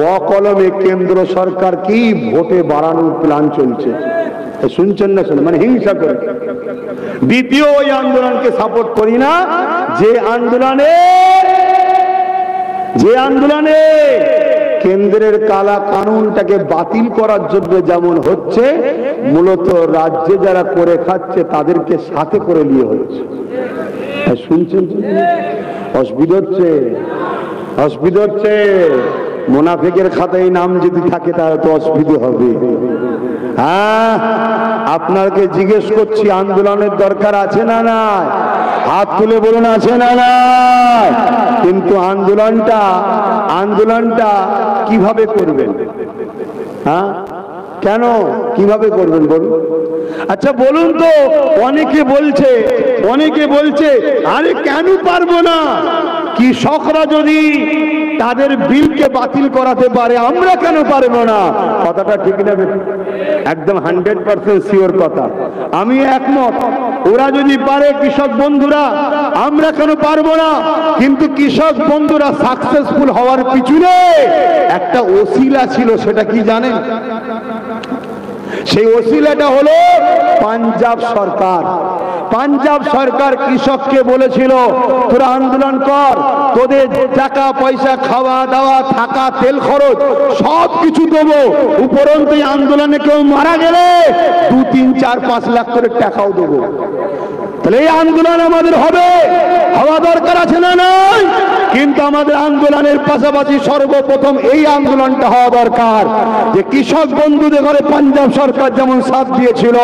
বকলমে কেন্দ্র সরকার কি ভোটে বাড়ানোর প্ল্যান চলছে। শুনছেন না? শুনে মানে হিংসা করে। দ্বিতীয় ওই আন্দোলনকে সাপোর্ট করি না যে আন্দোলনে কেন্দ্রের কালা কানুনটাকে বাতিল করার জন্য যেমন হচ্ছে, মূলত রাজ্যে যারা করে খাচ্ছে তাদেরকে সাথে করে নিয়ে হচ্ছে। শুনছেন? অসুবিধা হচ্ছে, অসুবিধা হচ্ছে। মুনাফিকের খাতায় নাম যদি থাকে তাহলে তো অসুবিধা হবে। হ্যাঁ, আপনাকে জিজ্ঞেস করছি, আন্দোলনের দরকার আছে না নাই? হাত তুলে বলুন, আছে না নাই? কিন্তু আন্দোলনটা কিভাবে করবেন? হ্যাঁ, কেন কিভাবে করবেন বলুন? আচ্ছা বলুন তো। অনেকে বলছে আরে কেন পারবো না? কৃষকরা যদি তাদের বিলকে বাতিল করাতে পারে, আমরা কেন পারবো না? কথাটা ঠিক না? একদম 100% শিওর কথা, আমি একমত। ওরা যদি পারে কৃষক বন্ধুরা, আমরা কেন পারবো না? কিন্তু কৃষক বন্ধুরা সাকসেসফুল হওয়ার পিছনে একটা ওসিলা ছিল, সেটা কি জানেন? সেই ওসিলাটা হলো পাঞ্জাব সরকার। পাঞ্জাব সরকার কৃষককে বলেছিল তোরা আন্দোলন কর, তোদের টাকা পয়সা, খাওয়া দাওয়া, থাকা, তেল খরচ সব কিছু দেবো, উপরন্তু আন্দোলনে কেউ মারা গেলে 2, 3, 4, 5 লাখ করে টাকাও দেবো। তাহলে এই আন্দোলন আমাদের হবে, হওয়া দরকার আছে না নাই? কিন্তু আমাদের আন্দোলনের পাশাপাশি সর্বপ্রথম এই আন্দোলনটা হওয়া দরকার যে কৃষক বন্ধুদের ঘরে পাঞ্জাব সরকার যেমন সাথ দিয়েছিল,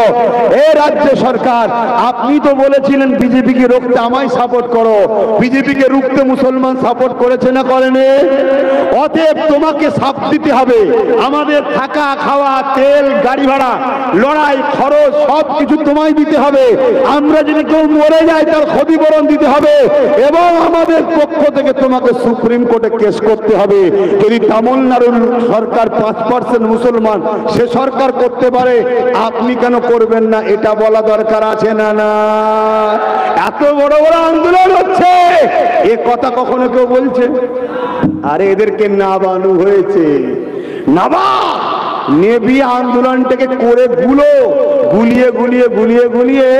এই রাজ্য সরকার আপনি তো বলেছিলেন বিজেপিকে রুখতে আমায় সাপোর্ট করো, বিজেপিকে রুখতে মুসলমান সাপোর্ট করেছে না করেনি? অতএব তোমাকে সাথ দিতে হবে, আমাদের থাকা খাওয়া, তেল, গাড়ি ভাড়া, লড়াই, খরচ সব কিছু তোমায় দিতে হবে। আমরা যদি কেউ মরে যায় তার ক্ষতিপূরণ দিতে হবে এবং আমাদের পক্ষ থেকে তোমাকে সুপ্রিম কোর্টে কেস করতে হবে। যদি তামিলনাড়ুর সরকার 5% মুসলমান, সে সরকার করতে পারে, আপনি কেন করবেন না? এটা বলা দরকার আছে না না? এত বড় বড় আন্দোলন হচ্ছে, এ কথা কখনো কেউ বলছে? আরে এদেরকে নাবানু হয়েছে, নাবা নেবি আন্দোলনটাকে করে গুলিয়ে গুলিয়ে গুলিয়ে গুলিয়ে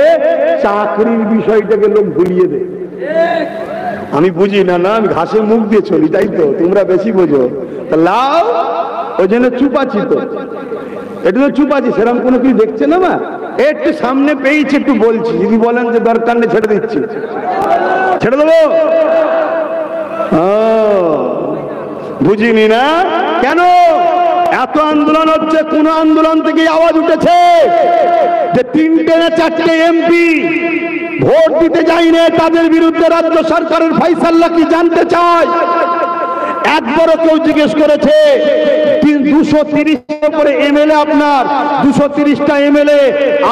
চাকরির বিষয়টাকে লোক ভুলিয়ে দেয়। আমি বুঝি না, না আমি ঘাসে মুখ দিয়ে চলি, তাই তো তোমরা বেশি বোঝো। লাও ওই জন্য চুপাচ্ছি, তো এটা তো চুপাচ্ছি, সেরকম কোনো কিছু দেখছে না। মা একটু সামনে পেয়েছি একটু বলছি, যদি বলেন যে দরকার নেই ছেড়ে দিচ্ছি, ছেড়ে দেবো। বুঝিনি না কেন এত আন্দোলন হচ্ছে? কোন আন্দোলন থেকে আওয়াজ উঠেছে যে 3টে না 4টে এমপি ভোট দিতে যায়নি, তাদের বিরুদ্ধে রাজ্য সরকারের ফয়সালা কি জানতে চায়? একবারও কেউ জিজ্ঞেস করেছে? 230টার উপরে এমএলএ, আপনার 230টা এমএলএ,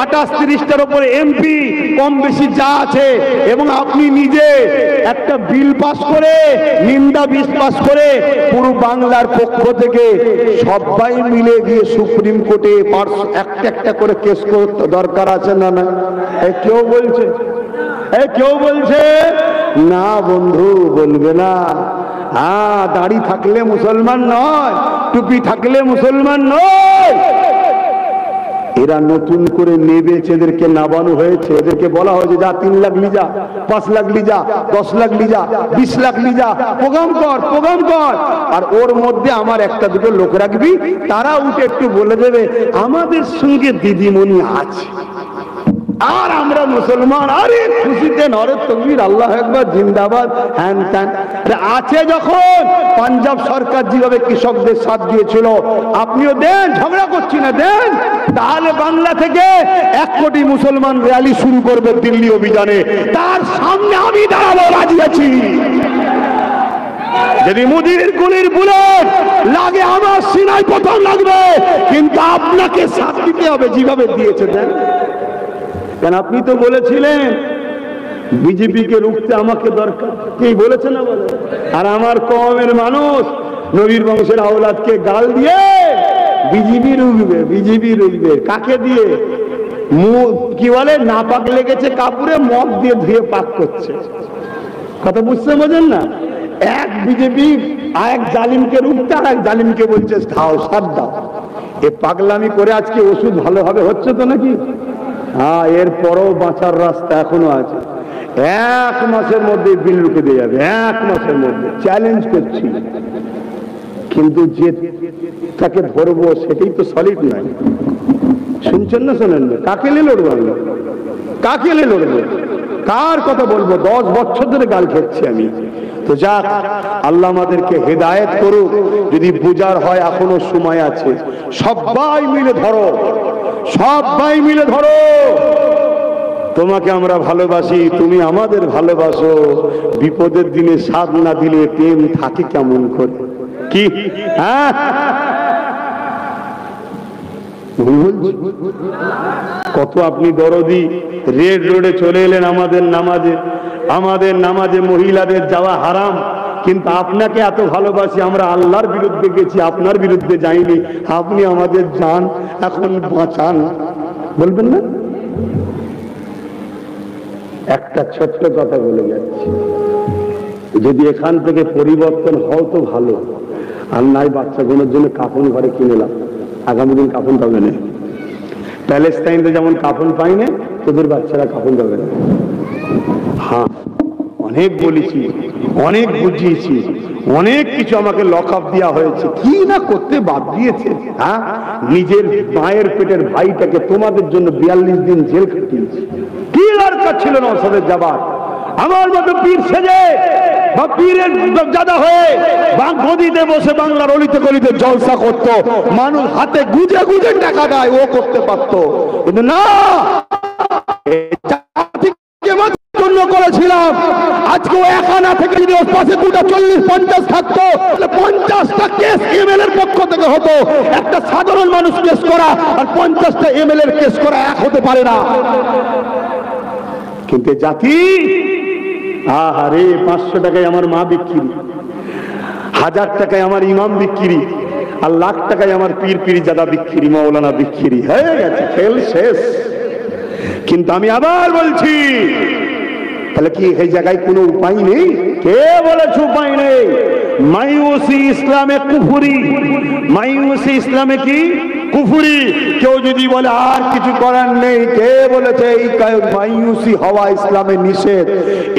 28-30টার উপরে এমপি, কম বেশি যা আছে, এবং আপনি নিজে একটা বিল পাস করে, নিন্দা বিল পাস করে পুরো বাংলার পক্ষ থেকে সবাই মিলে গিয়ে সুপ্রিম কোর্টে একটা একটা করে কেস করতে দরকার আছে না না? কেউ বলছে? কেউ বলছে না? বন্ধু বলবে না। হ্যাঁ, দাড়ি থাকলে মুসলমান নয়, টুপি থাকলে মুসলমান নয়। এরা নতুন করে নেবেছে, এদেরকে নাবানো হয়েছে, এদেরকে বলা হয়েছে যা 3 লাখ লিজা, 5 লাখ লিজা, 10 লাখ লিজা, 20 লাখ লিজা, প্রোগ্রাম কর, প্রোগ্রাম কর। আর ওর মধ্যে আমার একটা দুটো লোক রাখবি, তারা উঠে একটু বলে দেবে আমাদের সঙ্গে দিদিমণি আছে, আর আমরা মুসলমান। আরে খুশিতে নরে তকবীর, আল্লাহ আকবার, জিন্দাবাদ, হ্যান ত্যান আছে। যখন পাঞ্জাব সরকার যেভাবে কৃষকদের সাথ দিয়েছিল, আপনিও দেন, ঝগড়া করছি না, দেন। তাহলে বাংলা থেকে 1 কোটি মুসলমান র্যালি শুরু করবে দিল্লি অভিযানে, তার সামনে আমি দাঁড়াবো, রাজি আছি। যদি মোদির গুলির বুলেট লাগে আমার সিনায় প্রথম লাগবে, কিন্তু আপনাকে সাথ দিতে হবে যেভাবে দিয়েছে। দেন, কেন আপনি তো বলেছিলেন বিজেপিকে রুখতে আমাকে দরকার, কি বলেছেন না বলে? আর আমার কওমের মানুষ নবীর বংশের আওলাদকে গাল দিয়ে বিজেপি রুখবে, বিজেপি রুখবে। কাকে দিয়ে? কি বলে, না পাক লেগেছে কাপড়ে, মদ দিয়ে ধুয়ে পাক করছে। কথা বুঝতে বোঝেন না? এক বিজেপি আর এক জালিমকে রুখতে, আর এক জালিমকে বলছে খাও, সাথ দাও। এ পাগলামি করে আজকে ওষুধ ভালোভাবে হচ্ছে তো নাকি? হ্যাঁ, এরপরও বাঁচার রাস্তা এখনো আছে। 1 মাসের মধ্যে বিল রুখে দিয়ে যাবে, 1 মাসের মধ্যে, চ্যালেঞ্জ করছি। কিন্তু যে তাকে ধরবো সেটাই তো সলিড নয়। শুনছেন না শোনেন না? কাকে নিয়ে লড়বো আমরা? কাকে নিয়ে লড়বো? কার কথা বলবো? 10 বছর ধরে গাল খেচ্ছি আমি। তো যাক, আল্লাহ আমাদেরকে হেদায়েত করুক। যদি বুঝার হয় এখনো সময় আছে, সবাই মিলে ধরো, সবাই মিলে ধরো। তোমাকে আমরা ভালোবাসি, তুমি আমাদের ভালোবাসো। বিপদের দিনে সাথ না দিলে প্রেম থাকে কেমন করে? কি হ্যাঁ, কত আপনি দরদি। রেড রোডে চলে এলেন আমাদের নামাজে, আমাদের নামাজে মহিলাদের যাওয়া হারাম, কিন্তু আপনাকে এত ভালোবাসি, আমরা আল্লাহর বিরুদ্ধে গেছি, আপনার বিরুদ্ধে যাইনি। আপনি আমাদের জান, এখন বাঁচান, বলবেন না? একটা ছোট্ট কথা বলে যাচ্ছি, যদি এখান থেকে পরিবর্তন হও তো ভালো, আর নাই বাচ্চাগুলোর জন্য কাফন ঘরে কিনেলাম, আগামী দিন কাফন পাবে না। প্যালেস্টাইনে যেমন কাফন পাই না, তোদের বাচ্চারা কাপড় দেবে না। হ্যাঁ, অনেক বলেছি, অনেক বুঝিয়েছি, অনেক কিছু আমাকে লক আপ দেওয়া হয়েছে, কি না করতে বাদ দিয়েছে। হ্যাঁ, নিজের মায়ের পেটের ভাইটাকে তোমাদের জন্য 42 দিন জেল খাটিয়েছে। কি দরকার ছিল না ওদের যাবার? আমার মতো পীর সেজে বা পীরের দাদা হয়ে নদীতে বসে বাংলার অলিতে গলিতে জলসা করত, মানুষ হাতে গুজে গুজে টাকা দেয়, ও করতে পারতো, কিন্তু না, জন্য করেছিলাম। আজকে ও একানা থেকে যদি ওর পাশে 2টা 40-50 থাকতো, 50টা কেস এমএলএ এর পক্ষ থেকে হতো। একটা সাধারণ মানুষ কেস করা আর 50টা এমএলএ এর কেস করা এক হতে পারে না। কিন্তু জাতি, আহারে 500 টাকায় আমার মা বিক্রি, 1000 টাকায় আমার ইমাম বিক্রি, আর লাখ টাকায় আমার পীর পীরজাদা বিক্রি, মাওলানা বিক্রি হয়ে গেছে, খেল শেষ। কিন্তু আমি আবার বলছি, তাহলে কি এই জায়গায় কোনো উপায় নেই? কে বলেছে উপায় নেই? মায়ুসি ইসলামে কুফুরি, মায়ুসি ইসলামে কি কুফুরি। কেউ যদি বলে আর কিছু করার নেই, কে বলেছে এই মায়ুসি হওয়া ইসলামে নিষেধ?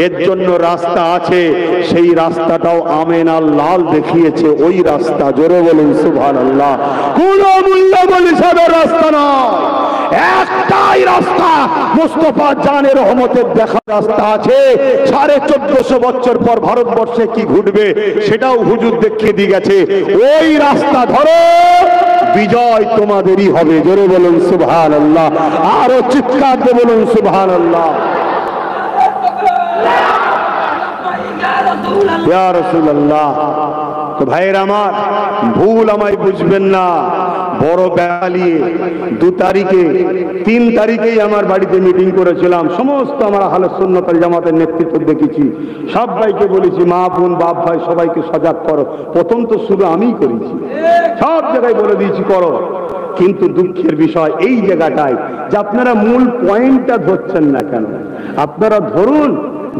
এর জন্য রাস্তা আছে, সেই রাস্তাটাও আমেনা লাল দেখিয়েছে, ওই রাস্তা। জোরে বলুন সুবহানাল্লাহ। কোন মূল্য বলি সাদা রাস্তা নয়, একটাই রাস্তা, মুস্তাফা জানের রহমতের দেখা রাস্তা আছে। 1450 বছর পর ভারতবর্ষে কি ঘটবে সেটাও হুজুর দেখিয়ে দিয়ে গেছে। ওই রাস্তা ধরো, বিজয় তোমাদেরই হবে। জোরে বলুন সুবহানাল্লাহ, আরো চিৎকার দিয়ে বলুন সুবহানাল্লাহ। ইয়া রাসূলুল্লাহ। তো ভাইয়ের আমার, ভুল আমায় বুঝবেন না। বড় ব্যালিয়ে 2 তারিখে 3 তারিখেই আমার বাড়িতে মিটিং করেছিলাম। সমস্ত আমার আহলে সুন্নাত ওয়াল জামাতের নেতৃত্ব দেখেছি, সবাইকে বলেছি মা বোন বাপ ভাই সবাইকে সজাগ করো। প্রথম তো শুরু আমিই করেছি, সব জায়গায় বলে দিয়েছি করো। কিন্তু দুঃখের বিষয় এই জায়গাটায় যে আপনারা মূল পয়েন্টটা ধরছেন না কেন? আপনারা ধরুন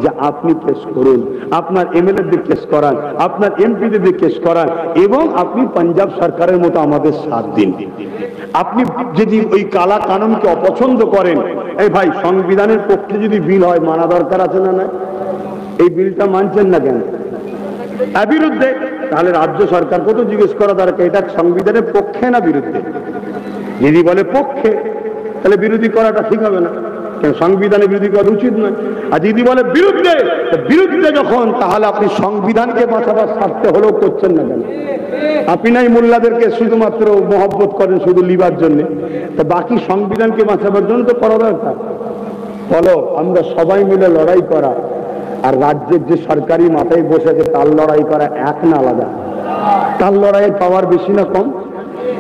যে আপনি কেস করুন, আপনার এমএলএদের কেস করান, আপনার এমপিদের কেস করান, এবং আপনি পাঞ্জাব সরকারের মতো আমাদের সাথ দিন। আপনি যদি ওই কালা কানুনকে অপছন্দ করেন, এই ভাই সংবিধানের পক্ষে যদি বিল হয় মানা দরকার আছে না? না, এই বিলটা মানছেন না কেন? বিরুদ্ধে, তাহলে রাজ্য সরকারকে তো জিজ্ঞেস করা দরকার এটা সংবিধানের পক্ষে না বিরুদ্ধে। যদি বলে পক্ষে, তাহলে বিরোধী করাটা ঠিক হবে না, সংবিধানের বিরোধী করা উচিত নয়। আর যদি বলে বিরুদ্ধে, বিরুদ্ধে যখন, তাহলে আপনি সংবিধানকে বাঁচাবার স্বার্থে হলেও করছেন না কেন? আপনি নাই মোল্লাদেরকে শুধুমাত্র মহব্বত করেন শুধু লিবার জন্য, তা বাকি সংবিধানকে বাঁচাবার জন্য তো করা দরকার। বলো, আমরা সবাই মিলে লড়াই করা আর রাজ্যের যে সরকারি মাথায় বসেছে তার লড়াই করা এক না আলাদা? তার লড়াইয়ের পাওয়ার বেশি না কম?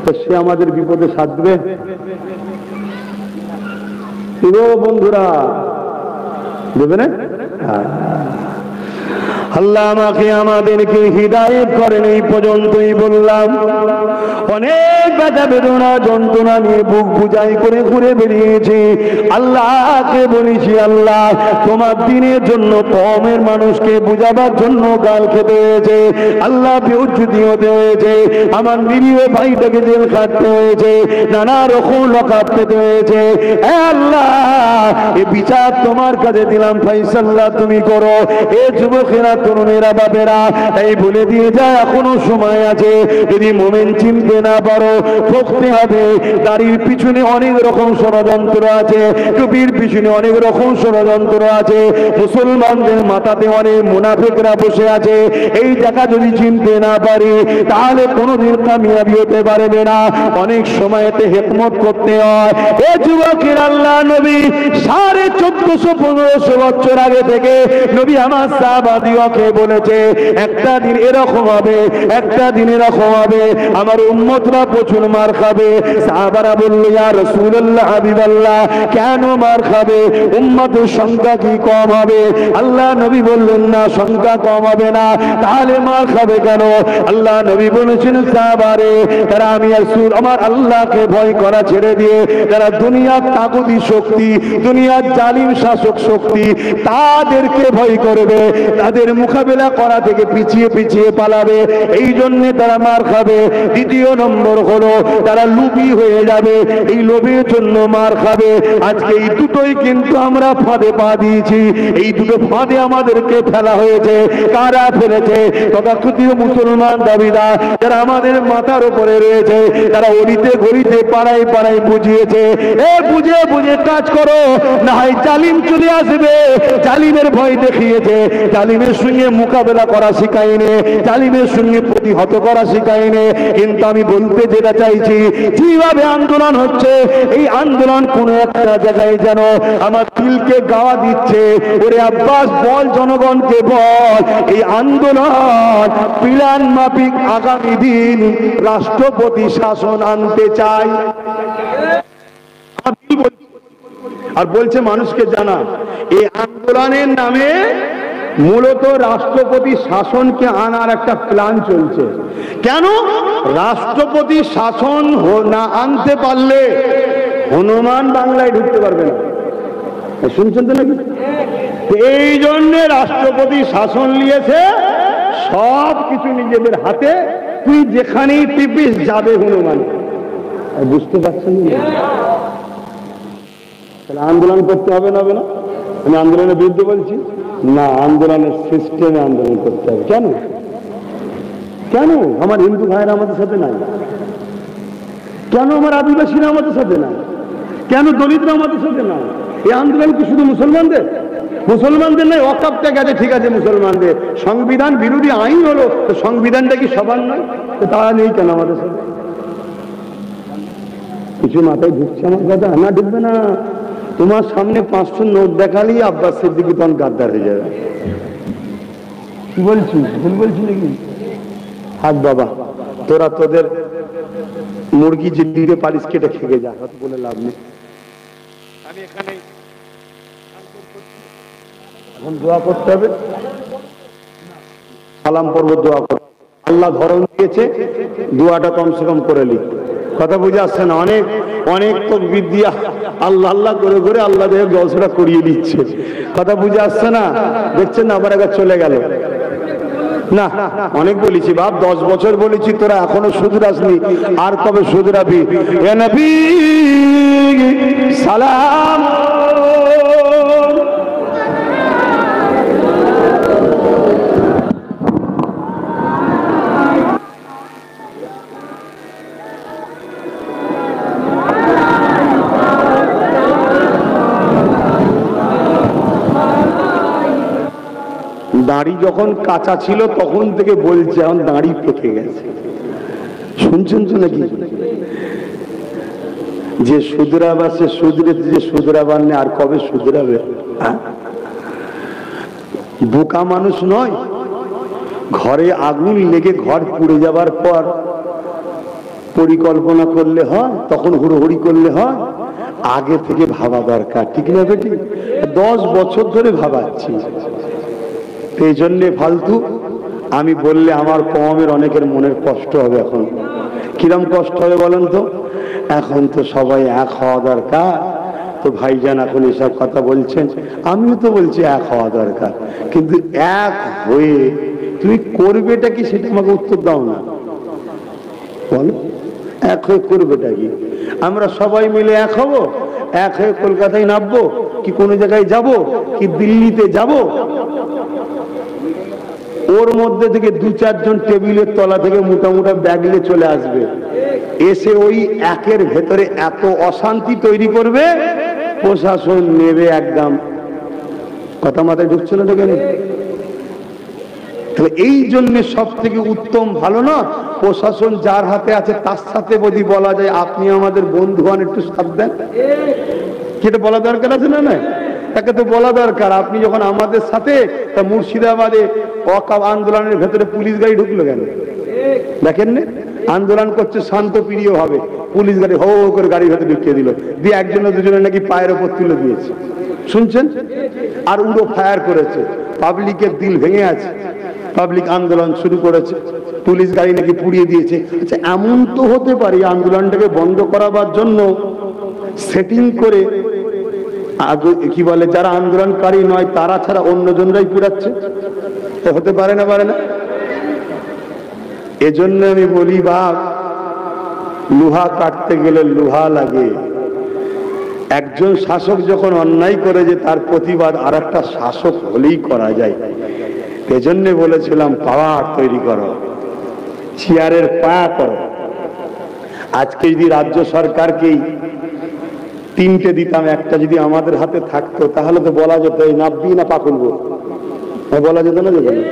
তো সে আমাদের বিপদে সাথ দেবে? বন্ধুরা দেবে না? আল্লাহ আমাকে আমাদেরকে হিদায়াত করেন। এই পর্যন্তই বললাম। অনেক ব্যথা বেদনা যন্ত্রণা নিয়ে বুক বুঝাই করে ঘুরে বেরিয়েছি। আল্লাহকে বলেছি, আল্লাহ তোমার দিনের জন্য কওমের মানুষকে বুঝাবার জন্য গাল খেতে হয়েছে, আল্লাহ বেউজ্জতি হতে হয়েছে, আমার নিরীহ ভাইটাকে জেল খাটতে হয়েছে, নানা রকম লকআপ পেতে হয়েছে। আল্লাহ এই বিচার তোমার কাছে দিলাম, ফাইসাল্লাহ তুমি করো। এ যুবকেরা, তরুণেরা, বাপেরা, এই বলে দিয়ে যায় এখনো সময় আছে। যদি মোমেন চিনতে না পারো, ঠকতে হবে। দাড়ির পিছনে অনেক রকম ষড়যন্ত্র আছে, টুপির পিছনে অনেক রকম ষড়যন্ত্র আছে, মুসলমানদের মাথাতে অনেক মুনাফিকরা বসে আছে। এই জায়গা যদি চিনতে না পারি, তাহলে কোনোদিন কামিয়াবি হতে পারবে না। অনেক সময়তে হিকমত করতে হয়। এ যুবকের, আল্লাহ নবী 1450-1500 বছর আগে থেকে নবী আমার সাহাবাদিওকে বলেছে, একটা দিন এরকম হবে, একটা দিন এরকম হবে, আমার উম্মতরা প্রচুর মার খাবে। সাহাবারা বলল, ইয়া রাসূলুল্লাহ, হাবিবাল্লাহ, কেন মার খাবে? উম্মতের সংখ্যা কি কম হবে? আল্লাহ নবী বললেন, না, সংখ্যা কম হবে না, তাহলে মার খাবে কেন? আল্লাহ নবী বলেছেন, সাহাবারে, তারা আমি রাসূল আমার আল্লাহকে ভয় করা ছেড়ে দিয়ে যারা দুনিয়ার তাগুতি শক্তি, দুনিয়ার জালিম শাসক শক্তি, তাদেরকে ভয় করবে, তাদের মোকাবেলা করা থেকে পিছিয়ে পিছিয়ে পালাবে, এই জন্য তারা মার খাবে। দ্বিতীয় নম্বর হলো তারা লোভী হয়ে যাবে, এই লোভের জন্য মার খাবে। আজকে এই দুটোই কিন্তু আমরা ফাঁদে পা দিয়েছি, এই দুটো ফাঁদে আমাদেরকে ফেলা হয়েছে। কারা ফেলেছে? তথাকথিত মুসলমান দাবিদার যারা আমাদের মাথার উপরে রয়েছে, তারা অলিতে গলিতে পাড়ায় পাড়ায় বুঝিয়েছে, বুঝে বুঝে কাজ করো, না হয় জালিম চলে আসবে। জালিমের ভয় দেখিয়েছে, জালিমের সঙ্গে মোকাবেলা করা শিখায়নি, জালিমের সঙ্গে প্রতিহত করা শিখায়নি। কিন্তু আমি বলতে যেটা চাইছি, যেভাবে আন্দোলন হচ্ছে, এই আন্দোলন কোন একটা জায়গায় যেন আমার দিলকে গাওয়া দিচ্ছে, ওরে আব্বাস বল, জনগণকে বল, এই আন্দোলন প্ল্যান মাফিক আগামী দিন রাষ্ট্রপতি শাসন আনতে চাই। আর বলছে মানুষকে জানা, এই আন্দোলনের নামে মূলত রাষ্ট্রপতি শাসনকে আনার একটা প্ল্যান চলছে। কেন? রাষ্ট্রপতি শাসন না আনতে পারলে হনুমান বাংলায় ঢুকতে পারবে না। শুনছেন তো নাকি? এই জন্য রাষ্ট্রপতি শাসন নিয়েছে, সব কিছু নিজেদের হাতে, তুই যেখানেই টিপিস যাবে হনুমান। বুঝতে পারছেন? তাহলে আন্দোলন করতে হবে না? হবে না? আমি আন্দোলনের বিরুদ্ধে বলছি না, আন্দোলনের সিস্টেমে আন্দোলন করতে হবে। কেন? কেন আমার হিন্দু ভাইরা আমাদের সাথে নাই? কেন আমার আদিবাসীরা আমাদের সাথে নাই? কেন দলিতরা আমাদের সাথে নাই? এই আন্দোলন কি শুধু মুসলমানদের? মুসলমানদের নয়, ওয়াকফটা গেছে, ঠিক আছে মুসলমানদের। সংবিধান বিরোধী আইন হলো, তো সংবিধানটা কি সবার নয়? তো তারা নেই কেন আমাদের সাথে? কিছু মাথায় ঢুকছে আমার কথা? না, ঢুকবে না। তোমার সামনে 500 নোট দেখালেই আব্বাস সিদ্দিকী তখন গাদ্দার হয়ে যাবে। কি বলছি? ভুল বলছি নাকি? হাত বাবা, তোরা তোদের মুরগি যে দিতে পারিস কেটে খেয়ে যা, বলে লাভ নেই। আমি এখানে এখন দোয়া করতে হবে, সালাম পর্ব দোয়া করতে। আল্লাহ ধরন দিয়েছে, দোয়াটা কমসে কম করে লি। কথা বুঝে আসছে না? অনেক অনেক তাকবীর দিয়া আল্লাহ আল্লাহ করে করে আল্লাহ দেহ জলসাটা করিয়ে দিচ্ছে। কথা বুঝে আসছে না? দেখছেন না, আবার একবার চলে গেল। না, অনেক বলেছি বাপ, 10 বছর বলেছি, তোরা এখনো শুধরাসনি, আর কবে শুধরাবি? এ নবী সালাম। দাড়ি যখন কাঁচা ছিল তখন থেকে বলছে, এখন দাড়ি পেকে গেছে। শুনছেন তো নাকি? যে শুধরাবা সে শুধরেছে, যে শুধরাবার নেই আর কবে শুধরাবে? বোকা মানুষ নয়। ঘরে আগুন লেগে ঘর পুড়ে যাবার পর পরিকল্পনা করলে হয়? তখন হুড়োহুড়ি করলে হয়? আগে থেকে ভাবা দরকার, ঠিক না বেটি? 10 বছর ধরে ভাবাচ্ছি, এই জন্যে ফালতু আমি বললে আমার কওমের অনেকের মনের কষ্ট হবে। এখন কিরম কষ্ট হবে বলেন তো? এখন তো সবাই এক হওয়া দরকার। তো ভাইজান এখন এসব কথা বলছেন, আমিও তো বলছি এক হওয়া দরকার, কিন্তু এক হয়ে তুমি করবেটা কি সেটা আমাকে উত্তর দাও না। বলো, এক হয়ে করবেটা কি? আমরা সবাই মিলে এক হব, এক হয়ে কলকাতায় নামবো, কি কোনো জায়গায় যাব, কি দিল্লিতে যাব? ওর মধ্যে থেকে 2-4 জন টেবিলের তলা থেকে মোটা মোটা ব্যাগ নিয়ে চলে আসবে, এসে ওই একের ভেতরে এত অশান্তি তৈরি করবে, প্রশাসন নেবে একদম। কথা মাথায় ঢুকছে না? দেখেন, এই জন্য সব থেকে উত্তম ভালো না, প্রশাসন যার হাতে আছে তার সাথে যদি বলা যায় আপনি আমাদের বন্ধু হন, একটু সাথ দেন, কেটে বলা দরকার আছে না? না, তাকে তো বলা দরকার। আপনি যখন আমাদের সাথে, তা মুর্শিদাবাদে ওয়াকফ আন্দোলনের ভেতরে পুলিশ গাড়ি ঢুকলো কেন? দেখেন না, আন্দোলন করছে শান্ত প্রিয় হবে, পুলিশ গাড়ি হো করে গাড়ির ভেতরে ঢুকিয়ে দিল, দিয়ে একজন দুজনে নাকি পায়ের ওপর তুলে দিয়েছে, শুনছেন? আর উড়ো ফায়ার করেছে, পাবলিকের দিল ভেঙে আছে, পাবলিক আন্দোলন শুরু করেছে, পুলিশ গাড়ি নাকি পুড়িয়ে দিয়েছে। আচ্ছা, এমন তো হতে পারে আন্দোলনটাকে বন্ধ করাবার জন্য সেটিং করে কি বলে, যারা আন্দোলনকারী নয় তারা ছাড়া অন্যজনরাই পুরাচ্ছে, হতে পারে না, পারে না। এজন্য আমি বলি বাপ, লোহা কাটতে গেলে লোহা লাগে। একজন শাসক যখন অন্যায় করে যে তার প্রতিবাদ আর একটা শাসক হলেই করা যায়। এজন্য বলেছিলাম পাওয়ার তৈরি করো, চেয়ারের পায়া করো। আজকে যদি রাজ্য সরকারকেই 3টে দিতাম, একটা যদি আমাদের হাতে থাকতো তাহলে তো বলা যেত এই নাববি না পাকুলবো, বলা যেত না, যেত না।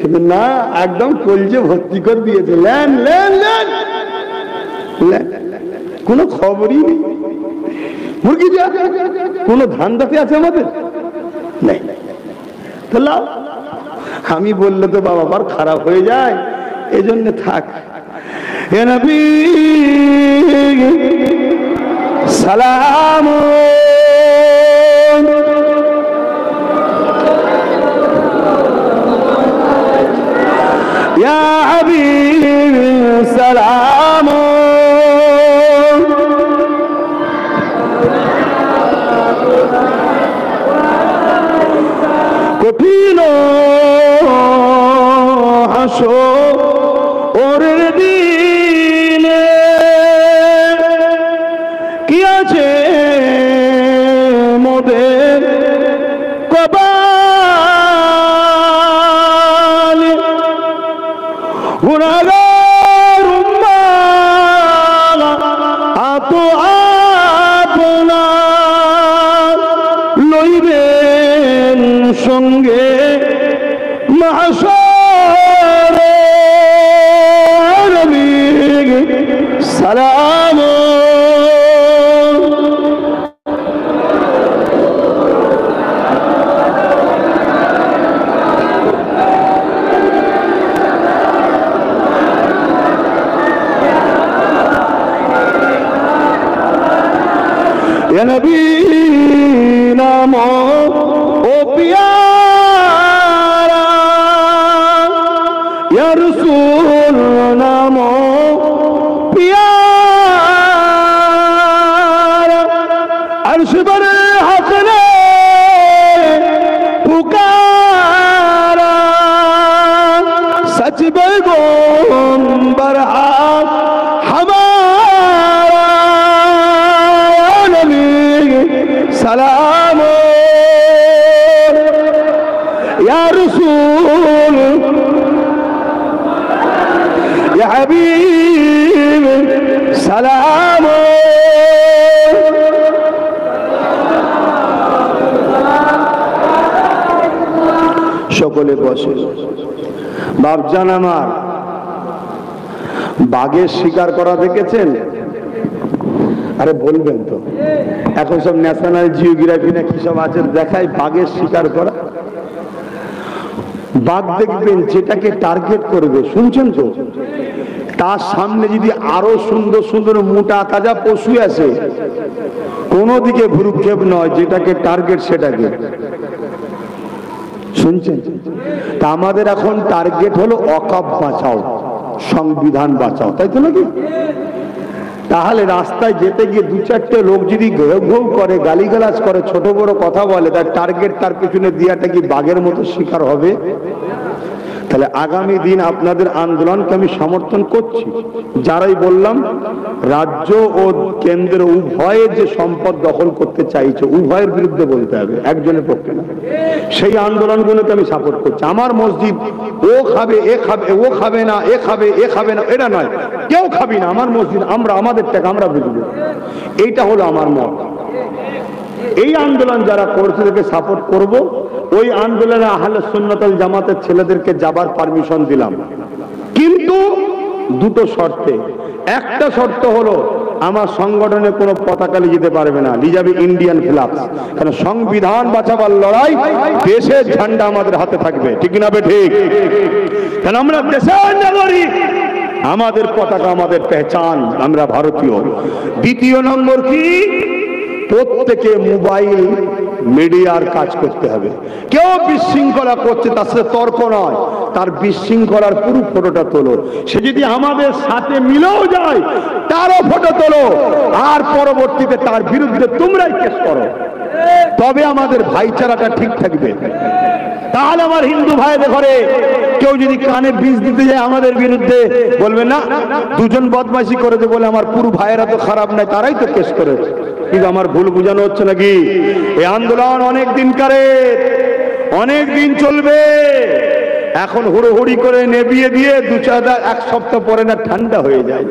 কিন্তু না, একদম কলজে ভর্তি করে দিয়েছে, ল্যান ল্যান ল্যান, কোনো খবরই নেই। মুরগি দেওয়া কোন ধান্দাতে আছে আমাদের নেই। আমি বললে তো বাবা বার খারাপ হয়ে যায়, এজন্য থাক। হে নবী সালাম, ইয়া হাবিব সালাম, কঠিন হাসরের দিনে কি আছে মোদের কপালে, গুনাহগার উম্মাহ আতো আপনার লইবেন সঙ্গে মাহশরে, নবী সালাম। ইয়া নবী নাম ও পিয়ারা, ইয়া রাসূল নাম পিয়ারা, আরশ বরে হাসনে পুকারা, সচ বেগম্বর হাত हमारा, नबी सलाम या रसूल या हबीब सलाम। সকলে বসে। বাপজান আমার, বাঘের শিকার করা দেখেছেন? আরে বলবেন তো, এখন সব ন্যাশনাল জিওগ্রাফি না কি সব আছে, দেখায় বাঘের শিকার করা। বাঘ দেখবেন যেটাকে টার্গেট করবে, শুনছেন তো, তার সামনে যদি আরো সুন্দর সুন্দর মোটা তাজা পশু আছে, কোনো দিকে ভ্রুক্ষেপ নয়, যেটাকে টার্গেট সেটাকে। শুনছেন? তা আমাদের এখন টার্গেট হলো অকাপ বাঁচাও, সংবিধান বাঁচাও, তাই তো নাকি? তাহলে রাস্তায় যেতে গিয়ে 2-4টে লোক যদি ঘেউ ঘেউ করে, গালিগালাজ করে, ছোট বড় কথা বলে, তার টার্গেট তার পিছনে দিয়াটা কি বাঘের মতো শিকার হবে? তাহলে আগামী দিন আপনাদের আন্দোলনকে আমি সমর্থন করছি। যারাই বললাম রাজ্য ও কেন্দ্র উভয়ের যে সম্পদ দখল করতে চাইছে, উভয়ের বিরুদ্ধে বলতে হবে, একজনের পক্ষে না। সেই আন্দোলনগুলোকে আমি সাপোর্ট করছি। আমার মসজিদ ও খাবে, এ খাবে, ও খাবে না, এ খাবে, এ খাবে না, এটা নয়, কেউ খাবি না, আমার মসজিদ, আমরা আমাদের টাকা আমরা বুঝবো, এইটা হলো আমার মত। এই আন্দোলন যারা করছে তাদেরকে সাপোর্ট করব। ওই আন্দোলনে আহলে সুন্নাত ওয়াল জামাতের ছেলেদেরকে যাবার পারমিশন দিলাম, কিন্তু দুটো শর্তে। একটা শর্ত হলো আমার সংগঠনে কোনো পতাকা নিয়ে যেতে পারবে না, নিয়ে যাবে ইন্ডিয়ান ফ্ল্যাগ। কারণ সংবিধান বাঁচাবার লড়াই, দেশের ঝান্ডা আমাদের হাতে থাকবে, ঠিক না বে ঠিক? কারণ আমরা দেশের নাগরিক, আমাদের পতাকা আমাদের পেহচান, আমরা ভারতীয়। দ্বিতীয় নম্বর কি, প্রত্যেকে মোবাইল মিডিয়ার কাজ করতে হবে। কেউ বিশৃঙ্খলা করছে তার সাথে তর্ক নয়, তার বিশৃঙ্খলার পুরো ফটোটা তোলো। সে যদি আমাদের সাথে মিলেও যায় তারও ফটো তোলো, আর পরবর্তীতে তার বিরুদ্ধে তোমরাই কেস করো। তবে আমাদের ভাইচারাটা ঠিক থাকবে। তাহলে আমার হিন্দু ভাইদের ঘরে কেউ যদি কানে বীজ দিতে যায় আমাদের বিরুদ্ধে, বলবে না দুজন বদমাইশি করেছে বলে আমার পুরো ভাইয়েরা তো খারাপ নাই, তারাই তো কেস করেছে। কিন্তু আমার ভুল বুঝানো হচ্ছে নাকি? এই আন্দোলন অনেক দিন কারে, অনেক দিন চলবে। এখন হুড়োহুড়ি করে নেবিয়ে দিয়ে দু চার এক সপ্তাহ পরে না ঠান্ডা হয়ে যায়।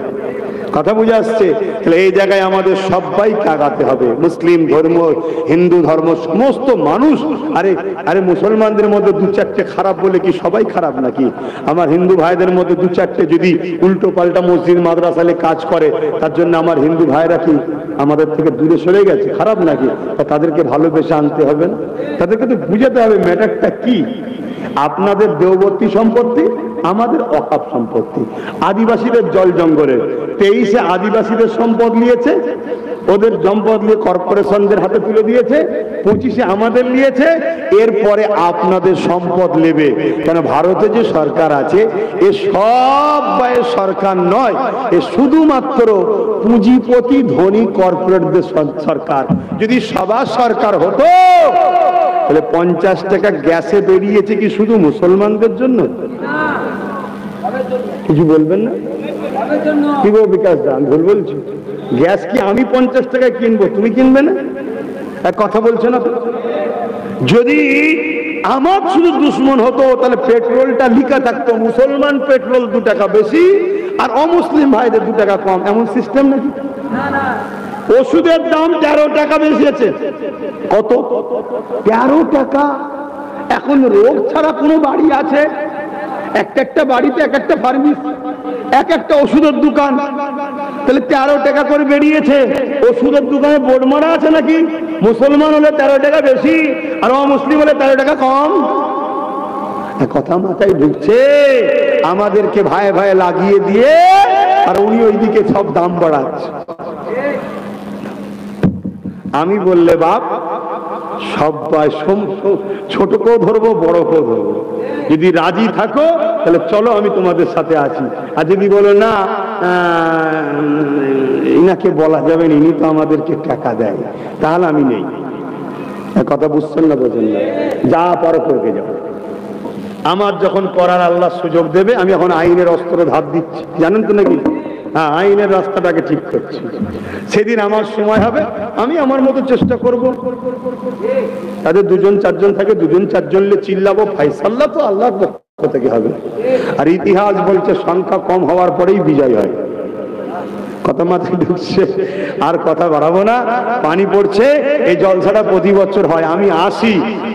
কথা বুঝে আসছে? তাহলে এই জায়গায় আমাদের সবাইকে আগাতে হবে, মুসলিম ধর্ম, হিন্দু ধর্ম, সমস্ত মানুষ। আরে আরে মুসলমানদের মধ্যে দু চারটে খারাপ বলে কি সবাই খারাপ নাকি? আমার হিন্দু ভাইদের মধ্যে দু চারটে যদি উল্টো পাল্টা মসজিদ মাদ্রাসালে কাজ করে, তার জন্য আমার হিন্দু ভাইরা কি আমাদের থেকে দূরে সরে গেছে? খারাপ নাকি? তাদেরকে ভালোবেসে আনতে হবে না? তাদেরকে তো বুঝাতে হবে ম্যাটারটা কি। আপনাদের দেওবর্তী সম্পত্তি, আমাদের অকাপ সম্পত্তি। আদিবাসীদের জল জঙ্গলের 23-এ আদিবাসীদের সম্পদ নিয়েছে, ওদের সম্পদ নিয়ে কর্পোরেশনদের হাতে তুলে দিয়েছে, 25-এ আমাদের নিয়েছে, এরপরে আপনাদের সম্পদ নেবে। কেন? ভারতে যে সরকার আছে এ সব ব্যয়ের সরকার নয়, এ শুধুমাত্র পুঁজিপতি ধনী কর্পোরেটদের সরকার। যদি সবার সরকার হতো তাহলে 50 টাকা গ্যাসে বেরিয়েছে কি শুধু মুসলমানদের জন্য? কিছু বলবেন না? কি বলবো বিকাশ দা, আমি ভুল বলছি? গ্যাস কি আমি 50 টাকায় কিনবো, তুমি কিনবে না? এক কথা বলছে না তো? যদি আমার শুধু দুশ্মন হতো তাহলে পেট্রোলটা লিখা থাকতো মুসলমান পেট্রোল 2 টাকা বেশি আর অমুসলিম ভাইদের 2 টাকা কম, এমন সিস্টেম নাকি? ওষুধের দাম 13 টাকা বেশি আছে। কত? 13 টাকা। এখন রোগ ছাড়া কোনো বাড়ি আছে? একটা বাড়িতে এক একটা ফার্মেসি, এক একটা ওষুধের দোকান, তাহলে 13 টাকা করে বেরিয়েছে। ওষুধের দোকানে বোর্ড মারা আছে নাকি মুসলমান হলে 13 টাকা বেশি আর অমুসলিম হলে 13 টাকা কম? কথা মাথায় ঢুকছে? আমাদেরকে ভাই ভাই লাগিয়ে দিয়ে আর উনি ওইদিকে সব দাম বাড়াচ্ছে। আমি বললে বাপ সবাই ছোটকেও ধরবো বড়কেও ধরবো, যদি রাজি থাকো তাহলে চলো আমি তোমাদের সাথে আছি, আর যদি বলো না ইনাকে বলা যাবে না, ইনি তো আমাদেরকে টাকা দেয়, তাহলে আমি নেই। কথা বুঝছেন না? বোঝেন না? যা পারো করবে যাও। আমার যখন করার আল্লাহ সুযোগ দেবে, আমি এখন আইনের অস্ত্র ধার দিচ্ছি, জানেন তো নাকি? হ্যাঁ, আইনের রাস্তাটাকে ঠিক করছি। সেদিন আমার সময় হবে আমি আমার মতো চেষ্টা করব। তাদের 2-4 থাকে, 2-4 চিল্লাবো, ফাইসাল্লা তো আল্লাহর পক্ষ থেকে হবে। আর ইতিহাস বলছে সংখ্যা কম হওয়ার পরেই বিজয় হয়। কথা মাথায় ঢুকছে? আর কথা বাড়াবো না, পানি পড়ছে। এই জলসাটা প্রতি বছর হয়, আমি আসি,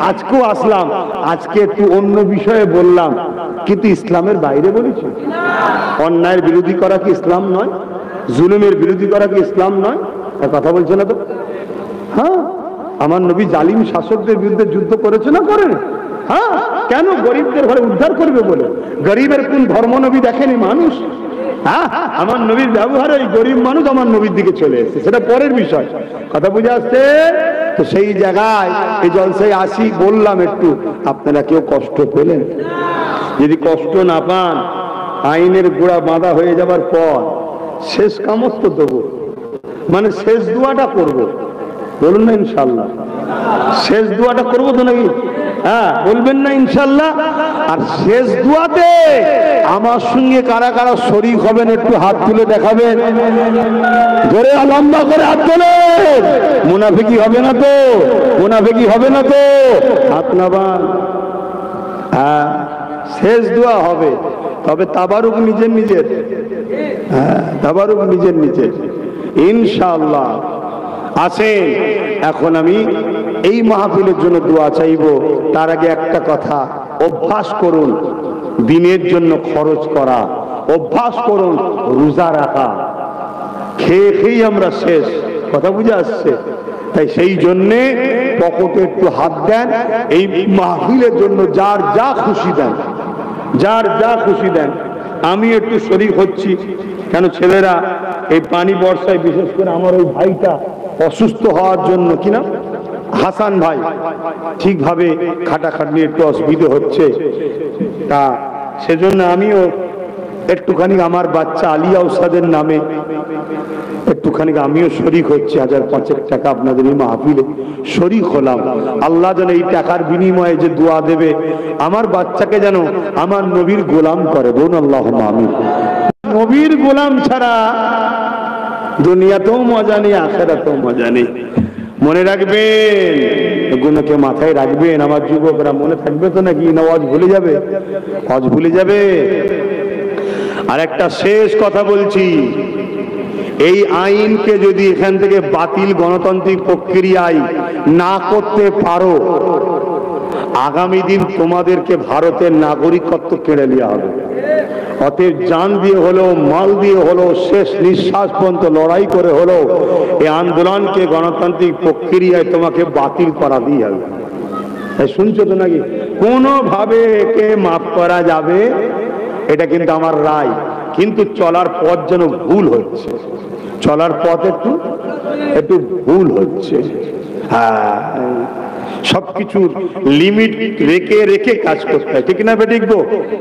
আজকেও আসলাম। আজকে একটু অন্য বিষয়ে বললাম, কিন্তু ইসলামের বাইরে বলেছি। অন্যায়ের বিরোধী করা কি ইসলাম নয়? জুলুমের বিরোধী করা কি ইসলাম নয়? কথা বলছে না তো? হ্যাঁ, আমার নবী জালিম শাসকদের বিরুদ্ধে যুদ্ধ করেছে না করেন? হ্যাঁ, কেন? গরিবদের ঘরে উদ্ধার করবে বলে। গরিবের কোন ধর্ম নবী দেখেনি মানুষ? হ্যাঁ, আমার নবীর ব্যবহারে এই গরিব মানুষ আমার নবীর দিকে চলে এসেছে, সেটা পরের বিষয়। কথা বুঝে আসছে? তো সেই জায়গায় এই জলসায় আসি, বললাম একটু আপনারা কেউ কষ্ট পেলেন? যদি কষ্ট না পান, আইনের গোড়া বাঁধা হয়ে যাবার পর শেষ কামত দেবো, মানে শেষ দোয়াটা করবো। বলুন না ইনশাল্লাহ? শেষ দোয়াটা করবো তো নাকি? হ্যাঁ, বলবেন না ইনশাল্লাহ? আর শেষ দোয়াতে আমার সঙ্গে কারা কারা শরীক হবেন একটু হাত তুলে দেখাবেন। ধরে লম্বা করে হাত তোলেন। মুনাফিকি হবে না তো? মুনাফিকি হবে না তো? হাত নামান। হ্যাঁ, শেষ দোয়া হবে, তবে তাবারুক নিজের নিজের। হ্যাঁ, তাবারুক নিজের নিজের ইনশাআল্লাহ। আসেন, এখন আমি এই মাহফিলের জন্য দোয়া চাইব। তার আগে একটা কথা, অভ্যাস করুন দিনের জন্য খরচ করা, অভ্যাস করুন রোজা রাখা। খেয়ে খেয়ে আমরা শেষ। কথা বুঝে আসছে? তাই সেই জন্যে পকেটে একটু হাত দেন, এই মাহফিলের জন্য যার যা খুশি দেন, যার যা খুশি দেন। আমি একটু শরীক হচ্ছি, কেন ছেলেরা এই পানি বর্ষায়, বিশেষ করে আমার ওই ভাইটা অসুস্থ হওয়ার জন্য, কিনা হাসান ভাই ঠিকভাবে খাটাখাটনি একটু অসুবিধে হচ্ছে, তা সেজন্য আমিও একটুখানি আমার বাচ্চা আলিয়া উস্তাদের নামে একটুখানি আমিও শরিক হচ্ছি, 1000-5 টাকা আপনাদের এই মাহফিলে শরিক হলাম। আল্লাহ যেন এই টাকার বিনিময়ে যে দোয়া দেবে আমার বাচ্চাকে যেন আমার নবীর গোলাম করে। বলুন আল্লাহুম্মা আমিন। নবীর গোলাম ছাড়া দুনিয়াতেও মজা নেই, আখিরাতেও মজা নেই। মনে রাখবেন, এগুলোকে মাথায় রাখবেন। আমার যুবকরা মনে থাকবে তো নাকি, না ওয়াজ ভুলে যাবে? ওয়াজ ভুলে যাবে। আর একটা শেষ কথা বলছি, এই আইনকে যদি এখান থেকে বাতিল গণতান্ত্রিক প্রক্রিয়ায় না করতে পারো, আগামী দিন তোমাদেরকে ভারতের নাগরিকত্ব কেড়ে নেওয়া হবে। অতএব জান দিয়ে হলো, মাল দিয়ে হলো, শেষ নিঃশ্বাস পর্যন্ত লড়াই করে হলো এই আন্দোলনকে গণতান্ত্রিক প্রক্রিয়ায় তোমাকে বাতিল করা দিয়ে হবে। শুনছো তো নাকি? কোনোভাবে একে মাফ করা যাবে, এটা কিন্তু আমার রায়। কিন্তু চলার পথ যেন ভুল হচ্ছে, চলার পথ একটু একটু ভুল হচ্ছে। হ্যাঁ, সবকিছুর লিমিট রেখে রেখে কাজ করতে হয়, ঠিক না বেঠিক গো?